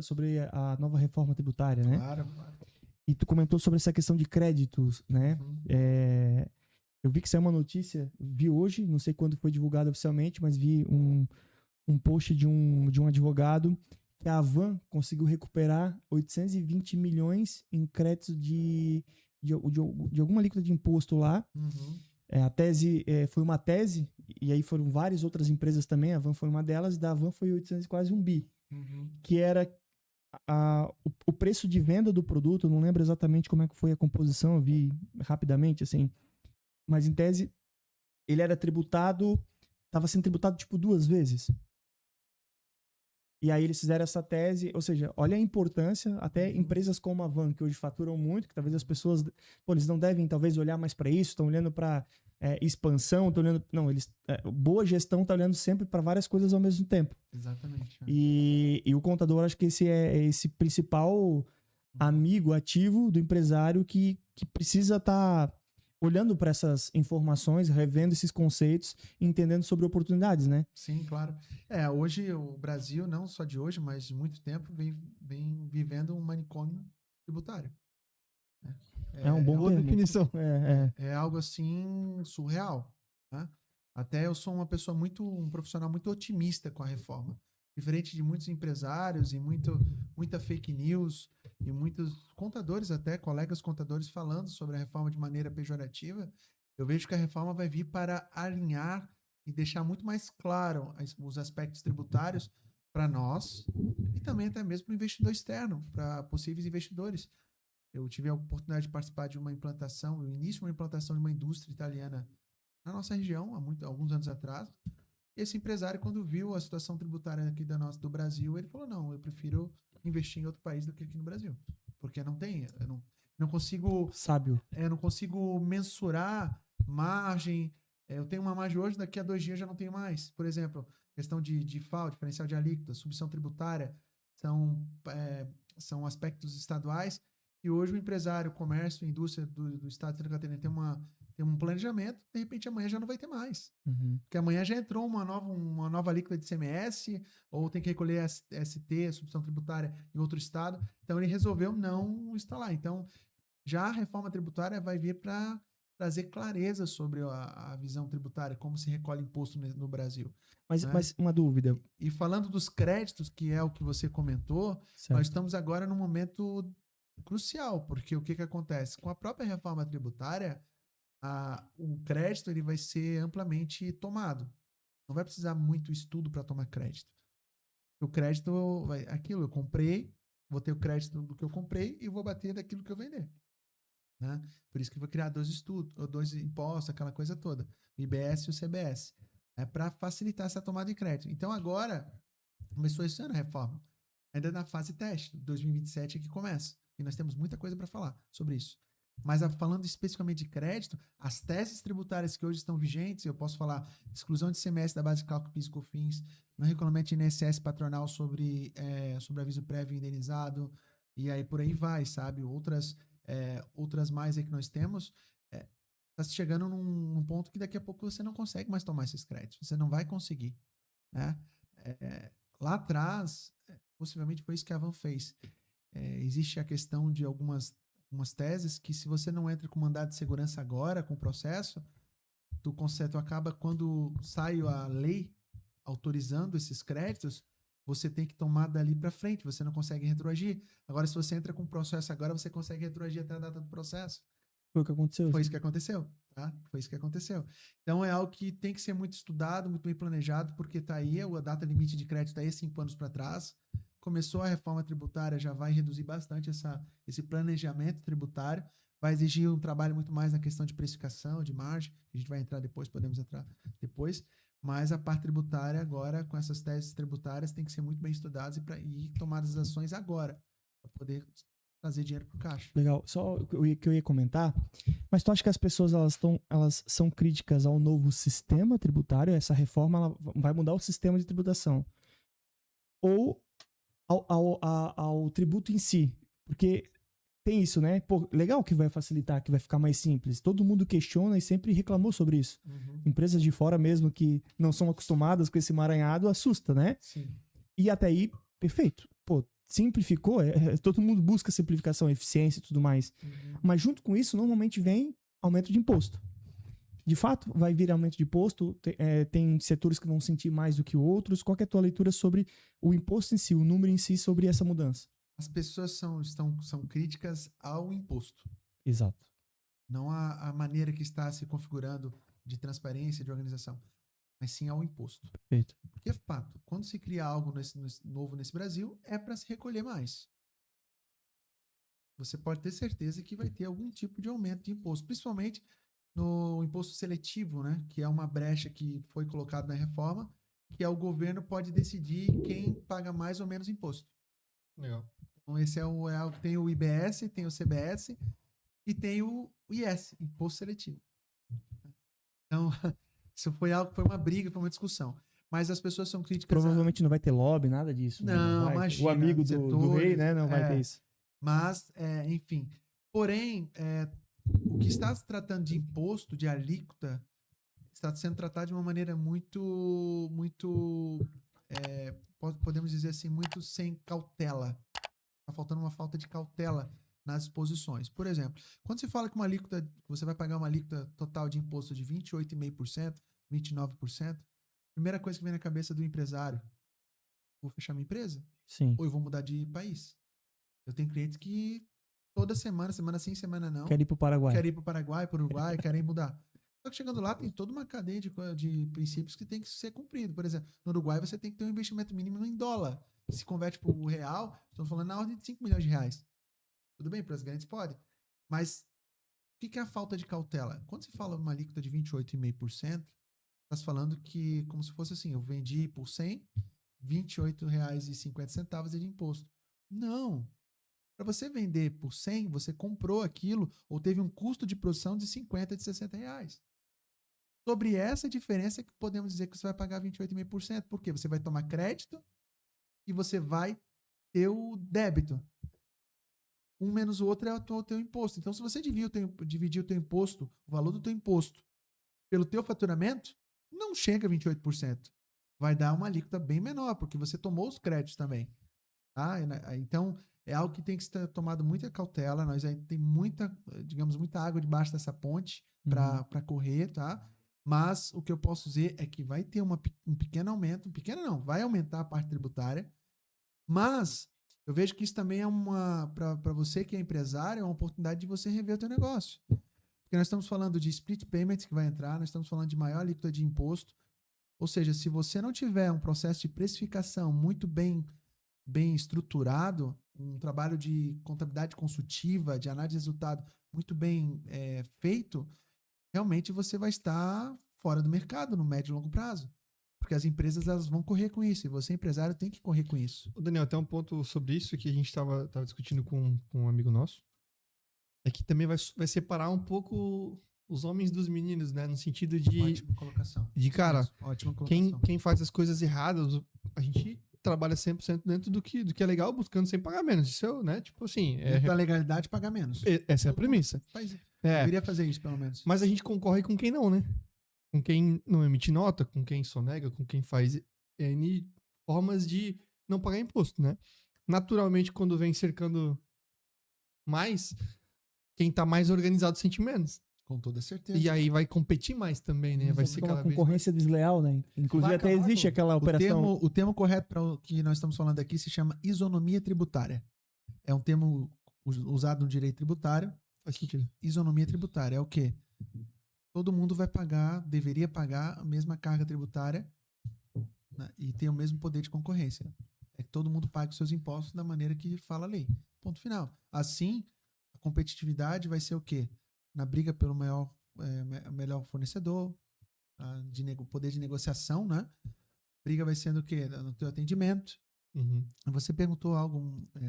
Speaker 1: sobre a nova reforma tributária, né?
Speaker 3: Claro.
Speaker 1: E tu comentou sobre essa questão de créditos, né?
Speaker 3: Uhum.
Speaker 1: Eu vi que saiu uma notícia, vi hoje, não sei quando foi divulgado oficialmente, mas vi um post de um advogado que a Havan conseguiu recuperar 820 milhões em créditos de alguma alíquota de imposto lá.
Speaker 3: Uhum.
Speaker 1: A tese foi uma tese, e aí foram várias outras empresas também, a Havan foi uma delas, e da Havan foi 800, quase 1 bi.
Speaker 3: Uhum.
Speaker 1: Que era o preço de venda do produto, eu não lembro exatamente como é que foi a composição, eu vi rapidamente, assim. Mas, em tese, ele era tributado... Estava sendo tributado, tipo, 2 vezes. E aí eles fizeram essa tese. Ou seja, olha a importância. Até empresas como a Van, que hoje faturam muito, que talvez as pessoas... eles não devem, talvez, olhar mais para isso. Estão olhando para expansão. Estão olhando... Não, eles... boa gestão está olhando sempre para várias coisas ao mesmo tempo.
Speaker 3: Exatamente.
Speaker 1: E o contador, acho que esse é esse principal... amigo ativo do empresário que precisa estar olhando para essas informações, revendo esses conceitos, entendendo sobre oportunidades, né?
Speaker 3: Sim, claro. Hoje o Brasil, não só de hoje, mas de muito tempo, vem vivendo um manicômio tributário.
Speaker 1: É um bom
Speaker 2: boa
Speaker 1: termo.
Speaker 2: definição.
Speaker 3: É algo assim surreal, né? Até eu sou um profissional muito otimista com a reforma. Diferente de muitos empresários e muita fake news e muitos contadores, até colegas contadores falando sobre a reforma de maneira pejorativa, eu vejo que a reforma vai vir para alinhar e deixar muito mais claro os aspectos tributários para nós e também até mesmo para o investidor externo, para possíveis investidores. Eu tive a oportunidade de participar de uma implantação, o início de uma implantação de uma indústria italiana na nossa região, alguns anos atrás. Esse empresário, quando viu a situação tributária aqui do Brasil, ele falou, não, eu prefiro investir em outro país do que aqui no Brasil. Porque eu não consigo...
Speaker 1: Sábio.
Speaker 3: Eu não consigo mensurar margem. Eu tenho uma margem hoje, daqui a 2 dias já não tenho mais. Por exemplo, questão de FAO, diferencial de alíquota, submissão tributária, são aspectos estaduais. E hoje o empresário, o comércio, a indústria do estado de Santa Catarina tem um planejamento, de repente amanhã já não vai ter mais.
Speaker 1: Uhum.
Speaker 3: Porque amanhã já entrou uma nova alíquota de ICMS, ou tem que recolher ST, submissão tributária, em outro estado. Então ele resolveu não instalar. Então já a reforma tributária vai vir para trazer clareza sobre a visão tributária, como se recolhe imposto no Brasil.
Speaker 1: Mas,
Speaker 3: né?
Speaker 1: mas uma dúvida.
Speaker 3: E falando dos créditos, que é o que você comentou,
Speaker 1: Certo.
Speaker 3: nós estamos agora num momento crucial, porque o que acontece? Com a própria reforma tributária, o crédito ele vai ser amplamente tomado. Não vai precisar muito estudo para tomar crédito. O crédito eu comprei, vou ter o crédito do que eu comprei e vou bater daquilo que eu vender. Né? Por isso que eu vou criar 2 impostos, aquela coisa toda, o IBS e o CBS, para facilitar essa tomada de crédito. Então agora, começou esse ano a reforma, ainda na fase teste, 2027 é que começa, e nós temos muita coisa para falar sobre isso. Mas falando especificamente de crédito, as teses tributárias que hoje estão vigentes, eu posso falar exclusão de ICMS da base de cálculo PIS e COFINS, não regulamento de INSS patronal sobre aviso prévio indenizado, e aí por aí vai, sabe? Outras mais aí que nós temos, está chegando num ponto que daqui a pouco você não consegue mais tomar esses créditos, você não vai conseguir, né? Lá atrás, possivelmente foi isso que a Avan fez. Existe a questão de algumas teses que se você não entra com mandado de segurança agora, com o processo, tu acaba, quando sai a lei autorizando esses créditos, você tem que tomar dali para frente, você não consegue retroagir. Agora, se você entra com o processo agora, você consegue retroagir até a data do processo.
Speaker 1: Foi o que aconteceu.
Speaker 3: Foi isso que aconteceu, tá? Foi isso que aconteceu. Então, é algo que tem que ser muito estudado, muito bem planejado, porque tá aí, a data limite de crédito tá aí 5 anos para trás. Começou a reforma tributária, já vai reduzir bastante esse planejamento tributário, vai exigir um trabalho muito mais na questão de precificação, de margem, que a gente vai entrar depois, podemos entrar depois, mas a parte tributária agora, com essas teses tributárias, tem que ser muito bem estudadas e tomadas as ações agora, para poder trazer dinheiro para o caixa.
Speaker 1: Legal. Só o que eu ia comentar, mas tu acha que as pessoas elas são críticas ao novo sistema tributário? Essa reforma ela vai mudar o sistema de tributação? Ou ao tributo em si? Porque tem isso, né? Pô, legal que vai facilitar, que vai ficar mais simples. Todo mundo questiona e sempre reclamou sobre isso.
Speaker 3: Uhum.
Speaker 1: Empresas de fora mesmo que não são acostumadas com esse emaranhado assusta, né?
Speaker 3: Sim.
Speaker 1: E até aí, perfeito. Pô, simplificou, todo mundo busca simplificação, eficiência e tudo mais.
Speaker 3: Uhum.
Speaker 1: Mas junto com isso, normalmente vem aumento de imposto. De fato, vai vir aumento de imposto, tem setores que vão sentir mais do que outros. Qual que é a tua leitura sobre o imposto em si, o número em si, sobre essa mudança?
Speaker 3: As pessoas são críticas ao imposto.
Speaker 1: Exato.
Speaker 3: Não a maneira que está se configurando de transparência, de organização, mas sim ao imposto.
Speaker 1: Perfeito.
Speaker 3: Porque é fato, quando se cria algo novo nesse Brasil, é para se recolher mais. Você pode ter certeza que vai ter algum tipo de aumento de imposto, principalmente no imposto seletivo, né? Que é uma brecha que foi colocada na reforma, que o governo pode decidir quem paga mais ou menos imposto.
Speaker 2: Legal.
Speaker 3: Então, esse tem o IBS, tem o CBS e tem o IS, Imposto Seletivo. Então, isso foi uma briga, foi uma discussão. Mas as pessoas são críticas.
Speaker 1: Provavelmente não vai ter lobby, nada disso.
Speaker 3: Não,
Speaker 1: vai.
Speaker 3: imagina.
Speaker 1: O amigo do rei, né? Não vai ter isso.
Speaker 3: Mas, enfim. Porém, o que está se tratando de imposto, de alíquota, está sendo tratado de uma maneira muito, podemos dizer assim, muito sem cautela. Está faltando uma falta de cautela nas exposições. Por exemplo, quando se fala que uma alíquota, você vai pagar uma alíquota total de imposto de 28,5%, 29%, primeira coisa que vem na cabeça do empresário, vou fechar minha empresa?
Speaker 1: Sim.
Speaker 3: Ou eu vou mudar de país? Eu tenho clientes que toda semana sim, semana não,
Speaker 1: Quer ir pro Paraguai.
Speaker 3: querem ir para o Paraguai, para o Uruguai, querem mudar. Só que chegando lá tem toda uma cadeia de princípios que tem que ser cumprido. Por exemplo, no Uruguai você tem que ter um investimento mínimo em dólar. Que se converte para o real, estamos falando na ordem de 5 milhões de reais. Tudo bem, para as grandes pode. Mas o que é a falta de cautela? Quando se fala uma alíquota de 28,5%, está se falando que, como se fosse assim, eu vendi por 100, R$ 28,50 é de imposto. Não. Para você vender por 100, você comprou aquilo ou teve um custo de produção de 50, de 60 reais. Sobre essa diferença que podemos dizer que você vai pagar 28,5%. Por quê? Você vai tomar crédito e você vai ter o débito. Um menos o outro é o teu imposto. Então, se você dividir o teu imposto, o valor do teu imposto, pelo teu faturamento, não chega a 28%. Vai dar uma alíquota bem menor, porque você tomou os créditos também. Tá? Então, é algo que tem que ser tomado muita cautela. Nós ainda tem muita água debaixo dessa ponte para correr, tá? Mas o que eu posso dizer é que vai ter um pequeno aumento, vai aumentar a parte tributária, mas eu vejo que isso também é para você que é empresário, é uma oportunidade de você rever o teu negócio. Porque nós estamos falando de split payments que vai entrar, nós estamos falando de maior alíquota de imposto, ou seja, se você não tiver um processo de precificação muito bem estruturado, um trabalho de contabilidade consultiva, de análise de resultado muito bem feito, realmente você vai estar fora do mercado no médio e longo prazo. Porque as empresas elas vão correr com isso, e você, empresário, tem que correr com isso.
Speaker 2: Daniel, tem um ponto sobre isso que a gente estava discutindo com um amigo nosso, é que também vai separar um pouco os homens dos meninos, né? No sentido de...
Speaker 3: Ótima colocação.
Speaker 2: De, cara,
Speaker 3: ótima colocação.
Speaker 2: Quem faz as coisas erradas, a gente trabalha 100% dentro do que é legal, buscando sem pagar menos. Isso, né? Tipo assim...
Speaker 3: Dentro da legalidade, pagar menos.
Speaker 2: Essa é a premissa.
Speaker 3: Deveria fazer isso, pelo menos.
Speaker 2: Mas a gente concorre com quem não, né? Com quem não emite nota, com quem sonega, com quem faz N formas de não pagar imposto, né? Naturalmente, quando vem cercando mais, quem tá mais organizado sente menos.
Speaker 3: Com toda certeza.
Speaker 2: E aí vai competir mais também, né? Vai ser
Speaker 1: uma concorrência desleal, né? Inclusive até existe aquela operação...
Speaker 3: O termo correto para o que nós estamos falando aqui se chama isonomia tributária. É um termo usado no direito tributário.
Speaker 2: Faz sentido.
Speaker 3: Isonomia tributária é o quê? Todo mundo deveria pagar a mesma carga tributária, né, e ter o mesmo poder de concorrência. É que todo mundo pague os seus impostos da maneira que fala a lei. Ponto final. Assim, a competitividade vai ser o quê? Na briga pelo melhor fornecedor, poder de negociação, né? Briga vai sendo o quê? No teu atendimento.
Speaker 2: Uhum.
Speaker 3: Você perguntou algo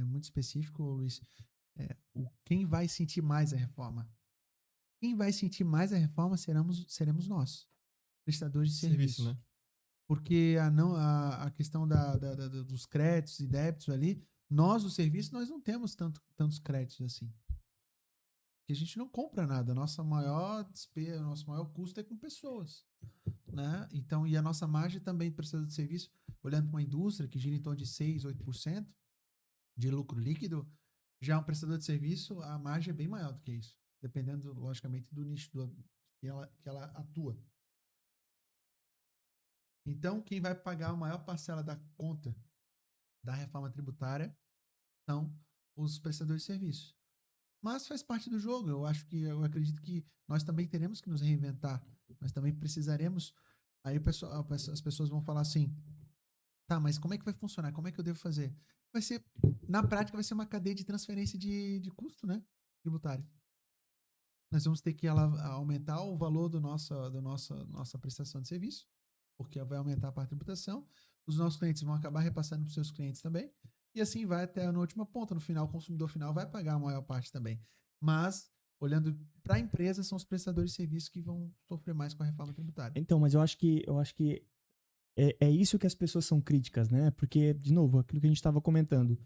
Speaker 3: muito específico, Luiz. Quem vai sentir mais a reforma? Quem vai sentir mais a reforma seremos nós, prestadores de serviço.
Speaker 2: Né?
Speaker 3: Porque a questão dos créditos e débitos ali, nós, o serviço, nós não temos tantos créditos assim. Porque a gente não compra nada. Nossa maior despesa, nosso maior custo é com pessoas. Né? Então, e a nossa margem também de prestador de serviço, olhando para uma indústria que gira em torno de 6%, 8% de lucro líquido, já um prestador de serviço, a margem é bem maior do que isso. Dependendo, logicamente, do nicho que ela atua. Então, quem vai pagar a maior parcela da conta da reforma tributária são os prestadores de serviço. Mas faz parte do jogo. Eu acredito que nós também teremos que nos reinventar. Nós também precisaremos... Aí as pessoas vão falar assim, tá, mas como é que vai funcionar? Como é que eu devo fazer? Na prática, vai ser uma cadeia de transferência de custo, né? Tributário. Nós vamos ter que aumentar o valor da nossa prestação de serviço, porque vai aumentar a parte de tributação. Os nossos clientes vão acabar repassando para os seus clientes também. E assim vai até na última ponta. No final, o consumidor final vai pagar a maior parte também. Mas, olhando para a empresa, são os prestadores de serviço que vão sofrer mais com a reforma tributária.
Speaker 1: Então, mas eu acho que é isso que as pessoas são críticas, né? Porque, de novo, aquilo que a gente estava comentando.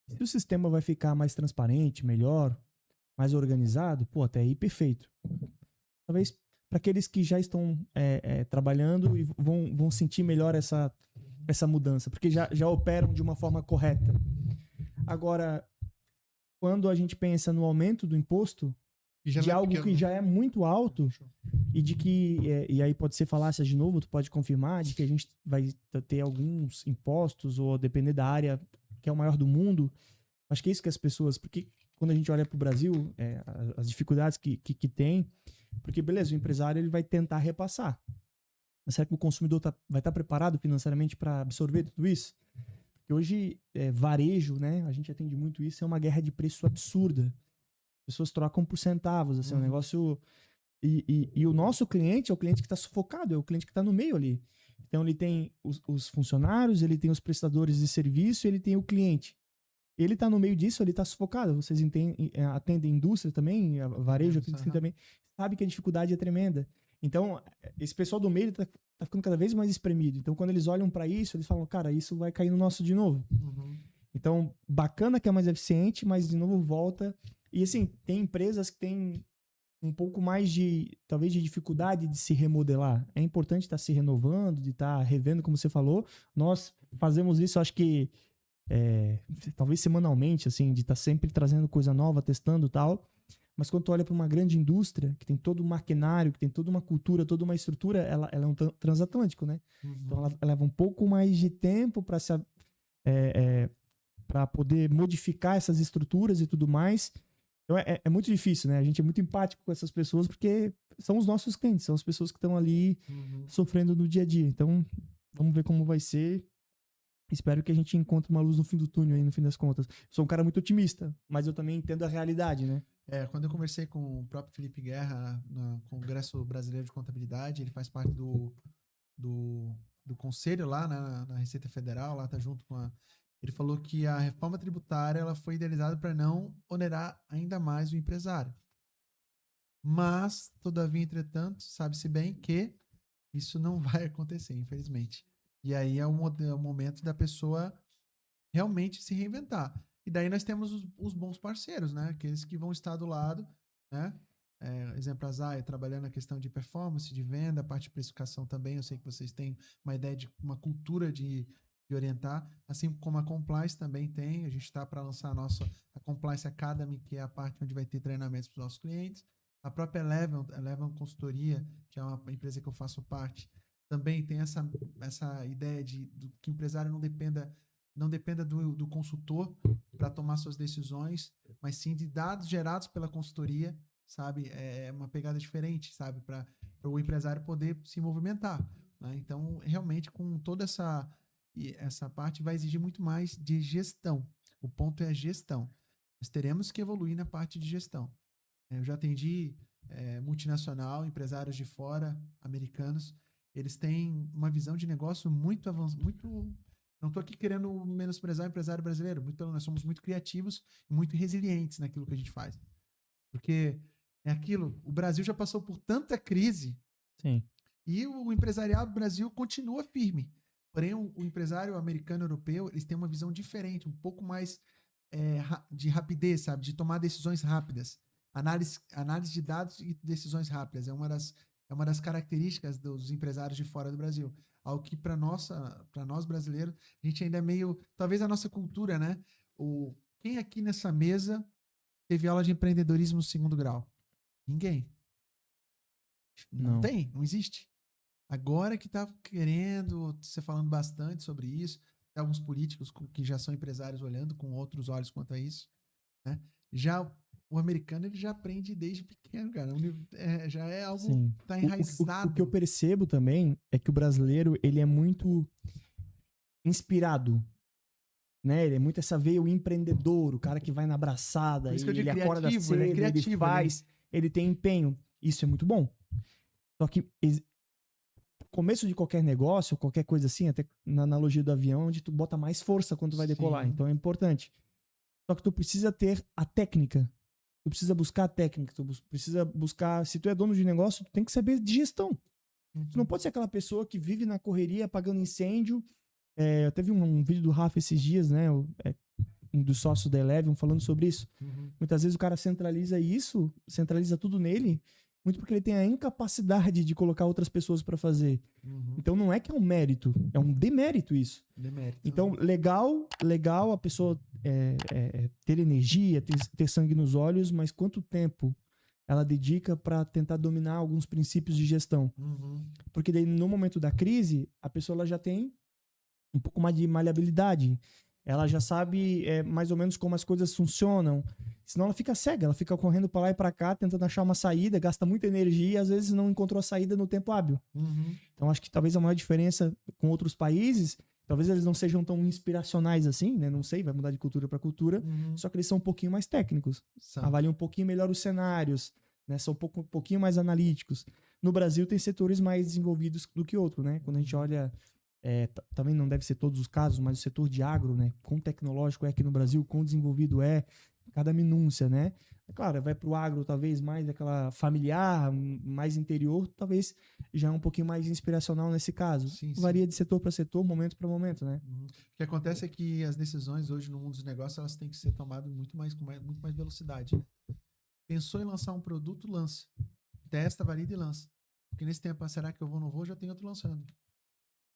Speaker 1: Se o sistema vai ficar mais transparente, melhor, mais organizado, pô, até aí perfeito. Talvez para aqueles que já estão trabalhando e vão sentir melhor essa mudança, porque já operam de uma forma correta. Agora, quando a gente pensa no aumento do imposto, de algo que já é muito alto, e de que, e aí pode ser falácia de novo, tu pode confirmar, de que a gente vai ter alguns impostos, ou depender da área que é o maior do mundo, acho que é isso que as pessoas, porque quando a gente olha para o Brasil, as dificuldades que tem, porque beleza, o empresário ele vai tentar repassar, mas será que o consumidor vai estar preparado financeiramente para absorver tudo isso? Porque hoje, varejo, né, a gente atende muito isso, é uma guerra de preço absurda. As pessoas trocam por centavos, assim, um negócio... E o nosso cliente é o cliente que está sufocado, é o cliente que está no meio ali. Então ele tem os funcionários, ele tem os prestadores de serviço, ele tem o cliente. Ele está no meio disso, ele está sufocado. Vocês atendem indústria também, varejo, também, sabe que a dificuldade é tremenda. Então, esse pessoal do meio está ficando cada vez mais espremido. Então, quando eles olham para isso, eles falam, cara, isso vai cair no nosso de novo. Então, bacana que é mais eficiente, mas de novo volta. E assim, tem empresas que têm um pouco mais talvez de dificuldade de se remodelar. É importante estar se renovando, de estar revendo, como você falou. Nós fazemos isso, acho que talvez semanalmente, assim, de estar sempre trazendo coisa nova, testando e tal. Mas quando tu olha para uma grande indústria, que tem todo um maquinário, que tem toda uma cultura, toda uma estrutura, ela é um transatlântico, né? Então ela leva um pouco mais de tempo para para poder modificar essas estruturas e tudo mais. Então é muito difícil, né? A gente é muito empático com essas pessoas porque são os nossos clientes, são as pessoas que estão ali sofrendo no dia a dia. Então, vamos ver como vai ser. Espero que a gente encontre uma luz no fim do túnel aí, no fim das contas. Sou um cara muito otimista, mas eu também entendo a realidade, né?
Speaker 3: Quando eu conversei com o próprio Felipe Guerra no Congresso Brasileiro de Contabilidade, ele faz parte do conselho lá na Receita Federal, lá tá junto com ele falou que a reforma tributária ela foi idealizada para não onerar ainda mais o empresário. Mas, todavia, entretanto, sabe-se bem que isso não vai acontecer, infelizmente. E aí é o momento da pessoa realmente se reinventar. E daí nós temos os bons parceiros, né? Aqueles que vão estar do lado, né? Exemplo, a Zaya trabalhando na questão de performance, de venda, a parte de precificação também. Eu sei que vocês têm uma ideia de uma cultura de orientar, assim como a Compliance também tem. A gente está para lançar a Compliance Academy, que é a parte onde vai ter treinamentos para os nossos clientes. A própria Eleven Consultoria, que é uma empresa que eu faço parte, também tem essa ideia de que o empresário não dependa do consultor para tomar suas decisões, mas sim de dados gerados pela consultoria, sabe? É uma pegada diferente, sabe? Para o empresário poder se movimentar, né? Então, realmente, com toda essa parte vai exigir muito mais de gestão. O ponto é a gestão. Nós teremos que evoluir na parte de gestão. Eu já atendi multinacional, empresários de fora, americanos. Eles têm uma visão de negócio muito avançada, não estou aqui querendo menosprezar o empresário brasileiro, nós somos muito criativos e muito resilientes naquilo que a gente faz. Porque é aquilo, o Brasil já passou por tanta crise.
Speaker 1: Sim.
Speaker 3: E o empresariado do Brasil continua firme. Porém, o empresário americano e europeu, eles têm uma visão diferente, um pouco mais de rapidez, sabe? De tomar decisões rápidas. Análise de dados e decisões rápidas. É uma das características dos empresários de fora do Brasil. Algo que para nós brasileiros, a gente ainda é meio... Talvez a nossa cultura, né? Quem aqui nessa mesa teve aula de empreendedorismo no 2º grau? Ninguém. Não tem, não existe. Agora que está querendo, você falando bastante sobre isso, tem alguns políticos que já são empresários olhando com outros olhos quanto a isso, né? Já o americano, ele já aprende desde pequeno, cara. Já é algo que está enraizado.
Speaker 1: O que eu percebo também é que o brasileiro, ele é muito inspirado, né? Ele é muito essa veia o empreendedor, o cara que vai na abraçada, ele acorda cedo, ele faz, ele tem empenho. Isso é muito bom. Só que começo de qualquer negócio, qualquer coisa assim, até na analogia do avião, onde tu bota mais força quando tu vai decolar. Sim. Então é importante. Só que tu precisa ter a técnica. Tu precisa buscar a técnica. Tu precisa buscar... Se tu é dono de negócio, tu tem que saber de gestão. Tu não pode ser aquela pessoa que vive na correria, apagando incêndio. Eu teve um vídeo do Rafa esses dias, né? um dos sócios da Eleven falando sobre isso. Muitas vezes o cara centraliza tudo nele, muito porque ele tem a incapacidade de colocar outras pessoas para fazer. Então não é que é um mérito, é um demérito isso. Então, legal a pessoa ter energia, ter sangue nos olhos, mas quanto tempo ela dedica para tentar dominar alguns princípios de gestão? Porque daí, no momento da crise, a pessoa ela já tem um pouco mais de maleabilidade. Ela já sabe mais ou menos como as coisas funcionam. Senão ela fica cega, ela fica correndo para lá e para cá, tentando achar uma saída, gasta muita energia e às vezes não encontrou a saída no tempo hábil. Então acho que talvez a maior diferença com outros países, talvez eles não sejam tão inspiracionais assim, né? Não sei, vai mudar de cultura para cultura, só que eles são um pouquinho mais técnicos. Avaliam um pouquinho melhor os cenários, né? São um pouquinho mais analíticos. No Brasil tem setores mais desenvolvidos do que outros, né? Quando a gente olha... também não deve ser todos os casos, mas o setor de agro, né? Quão tecnológico é aqui no Brasil, quão desenvolvido cada minúcia, né? É claro, vai para o agro talvez mais aquela familiar, mais interior, talvez já é um pouquinho mais inspiracional nesse caso.
Speaker 3: Sim.
Speaker 1: Varia de setor para setor, momento para momento, né?
Speaker 3: O que acontece é que as decisões hoje no mundo dos negócios, elas têm que ser tomadas com muito mais velocidade, né? Pensou em lançar um produto, lança. Testa, valida e lança. Porque nesse tempo, será que eu vou ou não vou? Já tem outro lançando.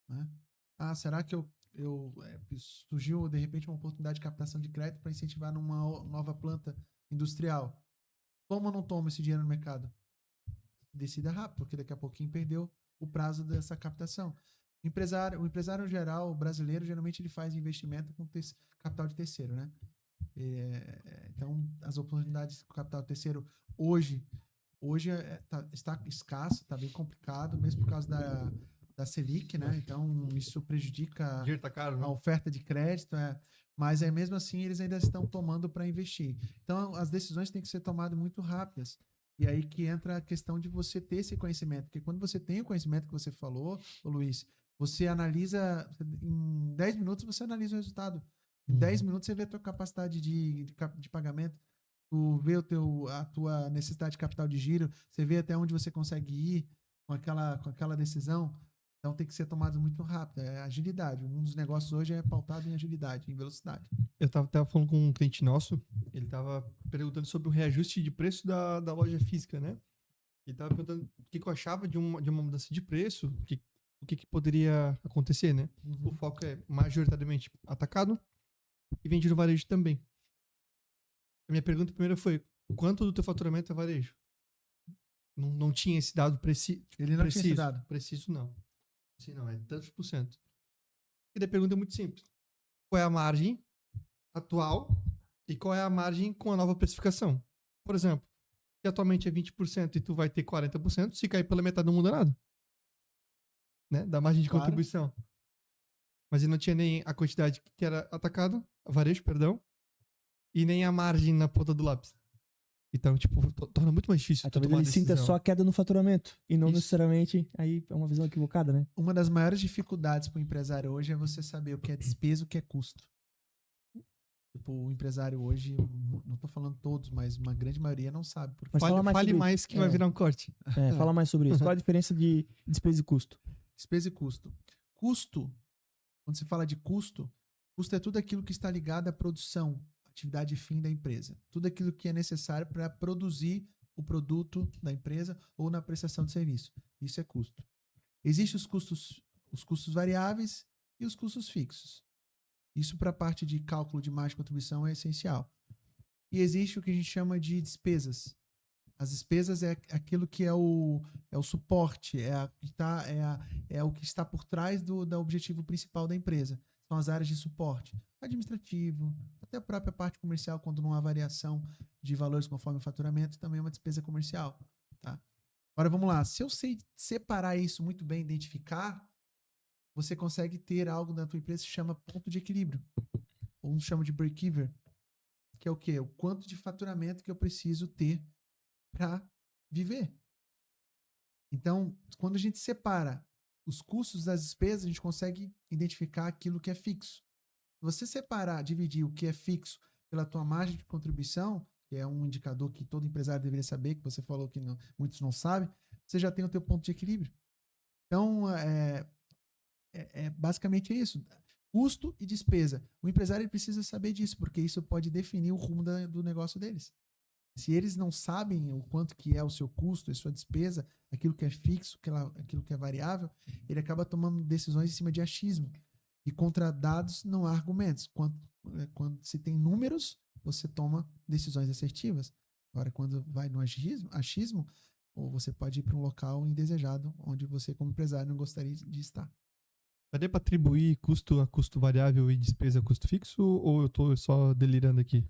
Speaker 3: Né? Será que surgiu de repente uma oportunidade de captação de crédito para incentivar numa nova planta industrial? Toma ou não toma esse dinheiro no mercado? Decida rápido, porque daqui a pouquinho perdeu o prazo dessa captação. O empresário geral brasileiro, geralmente ele faz investimento com capital de terceiro, né? Então, as oportunidades com capital de terceiro hoje está escasso, está bem complicado, mesmo por causa da Selic, né? Então, isso prejudica
Speaker 2: Dinheiro tá caro, né?
Speaker 3: a oferta de crédito, mas mesmo assim eles ainda estão tomando para investir. Então, as decisões têm que ser tomadas muito rápidas. E aí que entra a questão de você ter esse conhecimento. Porque quando você tem o conhecimento que você falou, Luiz, você analisa, em 10 minutos você analisa o resultado. Em 10 minutos você vê a tua capacidade de pagamento, tu vê a tua necessidade de capital de giro, você vê até onde você consegue ir com aquela decisão. Então tem que ser tomado muito rápido. É agilidade. O mundo dos negócios hoje é pautado em agilidade, em velocidade.
Speaker 2: Eu tava falando com um cliente nosso, ele tava perguntando sobre o reajuste de preço da loja física, né? Ele tava perguntando o que eu achava de uma mudança de preço, o que poderia acontecer, né? O foco é majoritariamente atacado e vende no varejo também. A minha pergunta primeiro foi, quanto do teu faturamento é varejo? Não tinha esse dado preciso.
Speaker 3: Ele não tinha esse dado.
Speaker 2: Preciso não. Sim, não, é tantos por cento. E daí a pergunta é muito simples. Qual é a margem atual e qual é a margem com a nova precificação? Por exemplo, se atualmente é 20% e tu vai ter 40%, se cair pela metade não muda nada. Né? Da margem de contribuição. Mas ele não tinha nem a quantidade que era atacado, varejo, perdão, e nem a margem na ponta do lápis. Então, tipo, torna muito mais difícil.
Speaker 1: Talvez ele sinta só a queda no faturamento e não necessariamente, aí é uma visão equivocada, né?
Speaker 3: Uma das maiores dificuldades para o empresário hoje é você saber o que é despesa e o que é custo. Tipo, o empresário hoje, não tô falando todos, mas uma grande maioria não sabe.
Speaker 1: Mas
Speaker 2: fale mais que vai virar um corte.
Speaker 1: Fala mais sobre isso. Qual a diferença de despesa e custo?
Speaker 3: Despesa e custo. Custo, quando se fala de custo é tudo aquilo que está ligado à produção, atividade fim da empresa. Tudo aquilo que é necessário para produzir o produto da empresa ou na prestação de serviço. Isso é custo. Existem os custos variáveis e os custos fixos. Isso para a parte de cálculo de margem de contribuição é essencial. E existe o que a gente chama de despesas. As despesas é aquilo que é o suporte, é o que está por trás do objetivo principal da empresa. São as áreas de suporte administrativo, até a própria parte comercial, quando não há variação de valores conforme o faturamento, também é uma despesa comercial. Tá? Agora vamos lá. Se eu sei separar isso muito bem, identificar, você consegue ter algo na tua empresa que se chama ponto de equilíbrio. Ou uns chamam de break-even, que é o quê? O quanto de faturamento que eu preciso ter para viver. Então, quando a gente separa os custos das despesas, a gente consegue identificar aquilo que é fixo. Se você separar, dividir o que é fixo pela tua margem de contribuição, que é um indicador que todo empresário deveria saber, que você falou que muitos não sabem, você já tem o teu ponto de equilíbrio. Então, basicamente isso. Custo e despesa. O empresário ele precisa saber disso, porque isso pode definir o rumo do negócio deles. Se eles não sabem o quanto que é o seu custo, a sua despesa, aquilo que é fixo, aquilo que é variável, ele acaba tomando decisões em cima de achismo. E contra dados não há argumentos. Quando se tem números, você toma decisões assertivas. Agora, quando vai no achismo, ou você pode ir para um local indesejado, onde você, como empresário, não gostaria de estar.
Speaker 2: Daria para atribuir custo a custo variável e despesa a custo fixo, ou eu tô só delirando aqui?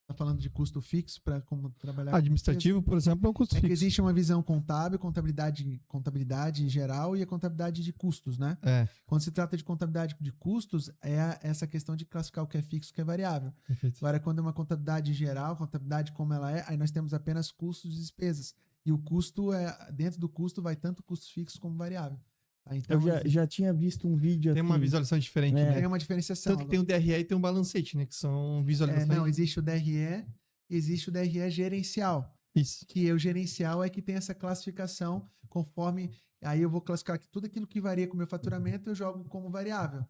Speaker 3: Tá falando de custo fixo para como trabalhar com
Speaker 2: Administrativo, por exemplo, é um custo
Speaker 3: que
Speaker 2: fixo.
Speaker 3: existe uma visão contábil, contabilidade geral e a contabilidade de custos, né?
Speaker 2: É,
Speaker 3: Quando se trata de contabilidade de custos, é essa questão de classificar o que é fixo e o que é variável.
Speaker 2: perfeito.
Speaker 3: Agora, quando é uma contabilidade geral, contabilidade como ela é, aí nós temos apenas custos e despesas. E o custo dentro do custo vai tanto custo fixo como variável. Tá? Então,
Speaker 1: Eu já tinha visto um vídeo
Speaker 2: Tem uma
Speaker 1: assim,
Speaker 2: visualização diferente,
Speaker 3: tem
Speaker 2: né?
Speaker 3: uma diferenciação.
Speaker 2: Tanto que tem o DRE e tem o balancete, né? Que são visualizações.
Speaker 3: Não, existe o DRE, existe o DRE gerencial.
Speaker 2: Isso.
Speaker 3: Que o gerencial é que tem essa classificação conforme. Aí eu vou classificar que tudo aquilo que varia com o meu faturamento eu jogo como variável.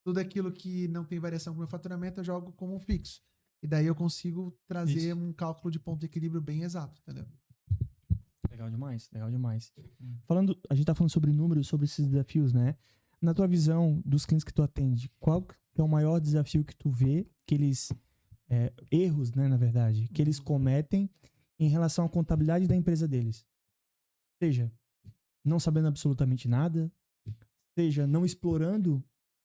Speaker 3: Tudo aquilo que não tem variação com o meu faturamento eu jogo como fixo. E daí eu consigo trazer um cálculo de ponto de equilíbrio bem exato, entendeu?
Speaker 1: Legal demais, legal demais. A gente tá falando sobre números, sobre esses desafios, né? Na tua visão dos clientes que tu atende, qual que é o maior desafio que tu vê, que eles, erros, né, na verdade, que eles cometem em relação à contabilidade da empresa deles? Seja, não sabendo absolutamente nada, seja, não explorando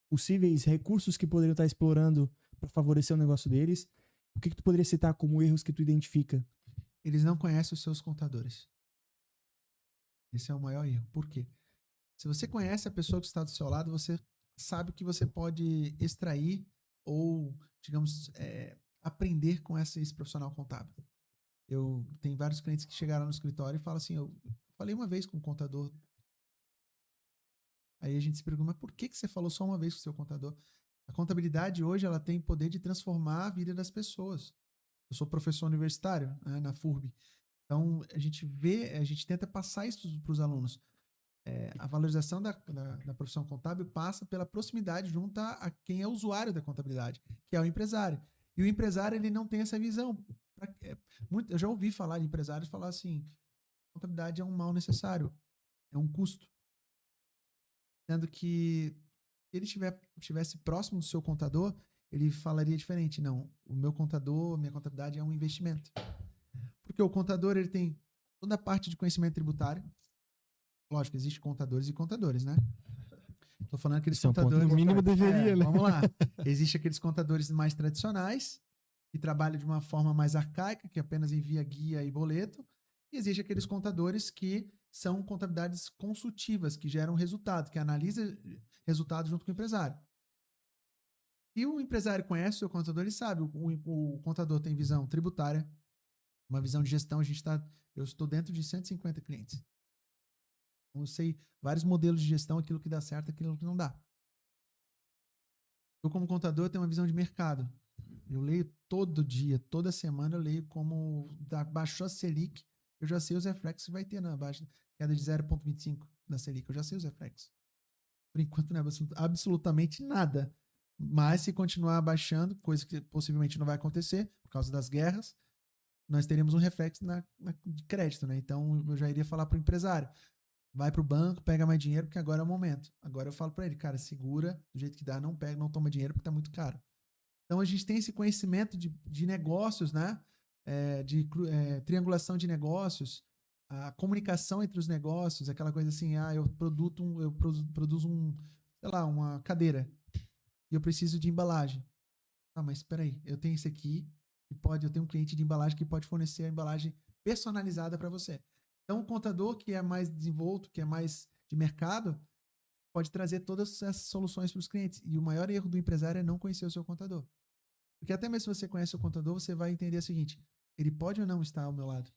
Speaker 1: possíveis recursos que poderiam estar explorando para favorecer o negócio deles. O que tu poderia citar como erros que tu identifica?
Speaker 3: Eles não conhecem os seus contadores. Esse é o maior erro. Por quê? Se você conhece a pessoa que está do seu lado, você sabe o que você pode extrair ou, digamos, aprender com esse profissional contábil. Eu tenho vários clientes que chegaram no escritório e falam assim, eu falei uma vez com o contador. Aí a gente se pergunta, mas por que você falou só uma vez com o seu contador? A contabilidade hoje ela tem poder de transformar a vida das pessoas. Eu sou professor universitário, né, na FURB. Então, a gente tenta passar isso para os alunos. A valorização da profissão contábil passa pela proximidade junto a quem é usuário da contabilidade, que é o empresário. E o empresário ele não tem essa visão. Eu já ouvi falar de empresários falar assim, contabilidade é um mal necessário, é um custo. Sendo que se ele estivesse próximo do seu contador, ele falaria diferente. Não, o meu contador, minha contabilidade é um investimento. Porque o contador ele tem toda a parte de conhecimento tributário. Lógico, existem contadores e contadores, né? Estou falando aqueles contadores...
Speaker 2: No mínimo deveria, né?
Speaker 3: Vamos lá. Existem aqueles contadores mais tradicionais, que trabalham de uma forma mais arcaica, que apenas envia guia e boleto. E existem aqueles contadores que são contabilidades consultivas, que geram resultado, que analisa resultados junto com o empresário. E o empresário conhece o seu contador, ele sabe. O contador tem visão tributária, uma visão de gestão. Eu estou dentro de 150 clientes. Eu sei vários modelos de gestão, aquilo que dá certo, aquilo que não dá. Eu, como contador, tenho uma visão de mercado. Eu leio todo dia, toda semana, eu leio como baixou a Selic, eu já sei os reflexos que vai ter na baixa, queda de 0,25 da Selic, eu já sei os reflexos. Por enquanto não é absolutamente nada. Mas se continuar baixando, coisa que possivelmente não vai acontecer, por causa das guerras, nós teremos um reflexo de crédito, né? Então eu já iria falar para o empresário, vai para o banco, pega mais dinheiro, porque agora é o momento. Agora eu falo para ele, cara, segura do jeito que dá, não pega, não toma dinheiro, porque tá muito caro. Então a gente tem esse conhecimento de negócios, né? Triangulação de negócios, a comunicação entre os negócios, aquela coisa assim, eu produzo sei lá, uma cadeira e eu preciso de embalagem. Mas espera aí, eu tenho esse aqui eu tenho um cliente de embalagem que pode fornecer a embalagem personalizada para você. Então, o contador que é mais desenvolto, que é mais de mercado, pode trazer todas essas soluções para os clientes. E o maior erro do empresário é não conhecer o seu contador. Porque até mesmo se você conhece o contador, você vai entender o seguinte, ele pode ou não estar ao meu lado.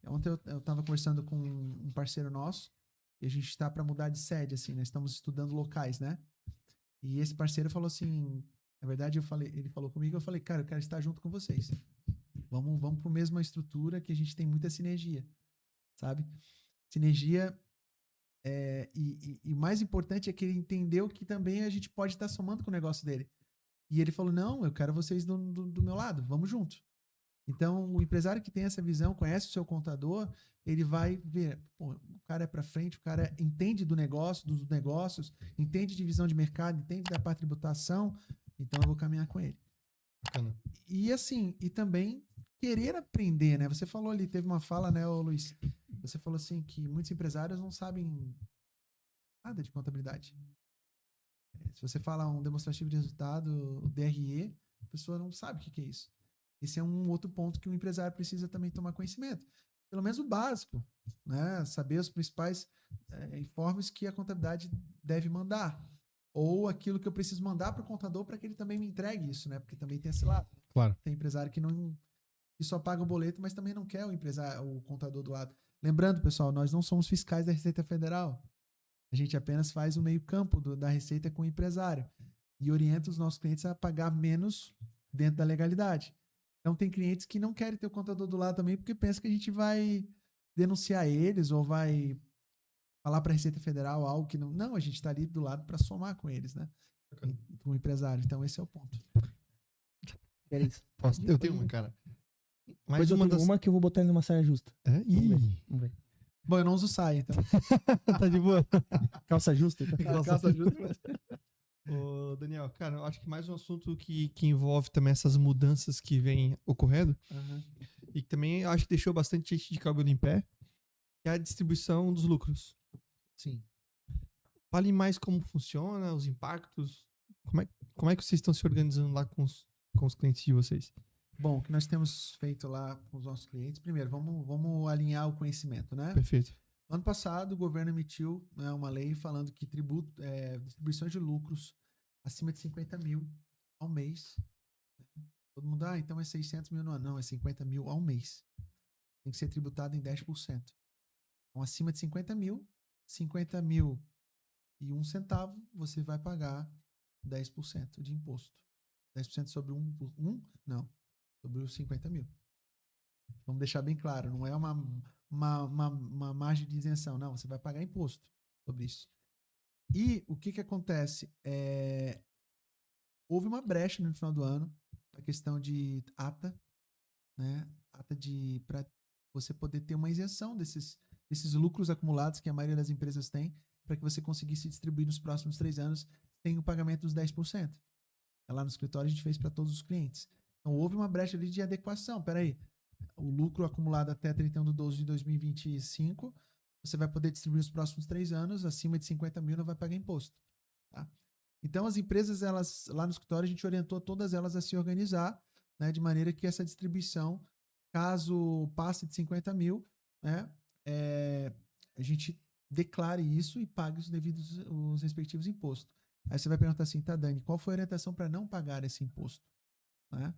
Speaker 3: Ontem eu estava conversando com um parceiro nosso, e a gente está para mudar de sede, assim, nós estamos estudando locais, né? E esse parceiro falou assim, na verdade ele falou comigo, eu falei, cara, eu quero estar junto com vocês. Vamos para a mesma estrutura que a gente tem muita sinergia. Sabe? Sinergia E mais importante é que ele entendeu que também a gente pode estar somando com o negócio dele. E ele falou, não, eu quero vocês do meu lado, vamos junto. Então, o empresário que tem essa visão, conhece o seu contador, ele vai ver, pô, o cara é para frente, o cara entende do negócio, dos negócios, entende de visão de mercado, entende da parte de tributação, então eu vou caminhar com ele.
Speaker 2: Bacana.
Speaker 3: E assim, e também querer aprender, né? Você falou ali, teve uma fala, né, ô Luiz? Você falou assim que muitos empresários não sabem nada de contabilidade. Se você fala um demonstrativo de resultado, DRE, a pessoa não sabe o que é isso. Esse é um outro ponto que o empresário precisa também tomar conhecimento. Pelo menos o básico, né? Saber os principais informes que a contabilidade deve mandar. Ou aquilo que eu preciso mandar para o contador para que ele também me entregue isso, né? Porque também tem esse lado.
Speaker 2: Claro.
Speaker 3: Tem empresário que só paga o boleto, mas também não quer o contador do lado. Lembrando, pessoal, nós não somos fiscais da Receita Federal. A gente apenas faz o meio campo da Receita com o empresário. E orienta os nossos clientes a pagar menos dentro da legalidade. Então, tem clientes que não querem ter o contador do lado também porque pensam que a gente vai denunciar eles ou vai falar para a Receita Federal algo que não... Não, a gente está ali do lado para somar com eles, né? Com o empresário. Então, esse é o ponto.
Speaker 1: É isso.
Speaker 2: Eu tenho uma, cara.
Speaker 1: Mas eu tenho uma que eu vou botar ele numa saia justa.
Speaker 2: É?
Speaker 1: Vamos ver.
Speaker 3: Bom, eu não uso saia, então.
Speaker 2: Tá de boa.
Speaker 1: Calça justa? Então.
Speaker 3: Calça justa.
Speaker 2: Ô, Daniel, cara, eu acho que mais um assunto que envolve também essas mudanças que vêm ocorrendo e que também eu acho que deixou bastante gente de cabelo em pé, que é a distribuição dos lucros.
Speaker 3: Sim.
Speaker 2: Fale mais como funciona, os impactos, como é que vocês estão se organizando lá com os clientes de vocês?
Speaker 3: Bom, o que nós temos feito lá com os nossos clientes, primeiro, vamos alinhar o conhecimento, né?
Speaker 2: Perfeito.
Speaker 3: Ano passado, o governo emitiu, né, uma lei falando que distribuições de lucros acima de 50 mil ao mês. Todo mundo, então é 600 mil no ano. Não, é 50 mil ao mês. Tem que ser tributado em 10%. Então, acima de 50 mil e um centavo, você vai pagar 10% de imposto. 10% sobre sobre os 50 mil. Vamos deixar bem claro, não é uma margem de isenção. Não, você vai pagar imposto sobre isso. E o que acontece? Houve uma brecha no final do ano, a questão de ata, né? Para você poder ter uma isenção desses lucros acumulados que a maioria das empresas tem, para que você conseguisse distribuir nos próximos 3 anos, tem o pagamento dos 10%. Lá no escritório a gente fez para todos os clientes. Então houve uma brecha ali de adequação. Peraí, o lucro acumulado até 31/12/2025, você vai poder distribuir nos próximos 3 anos, acima de 50 mil não vai pagar imposto. Tá? Então as empresas, lá no escritório, a gente orientou todas elas a se organizar, né, de maneira que essa distribuição, caso passe de 50 mil, né, a gente declare isso e pague os respectivos impostos. Aí você vai perguntar assim, tá, Dani, qual foi a orientação para não pagar esse imposto? Né? Na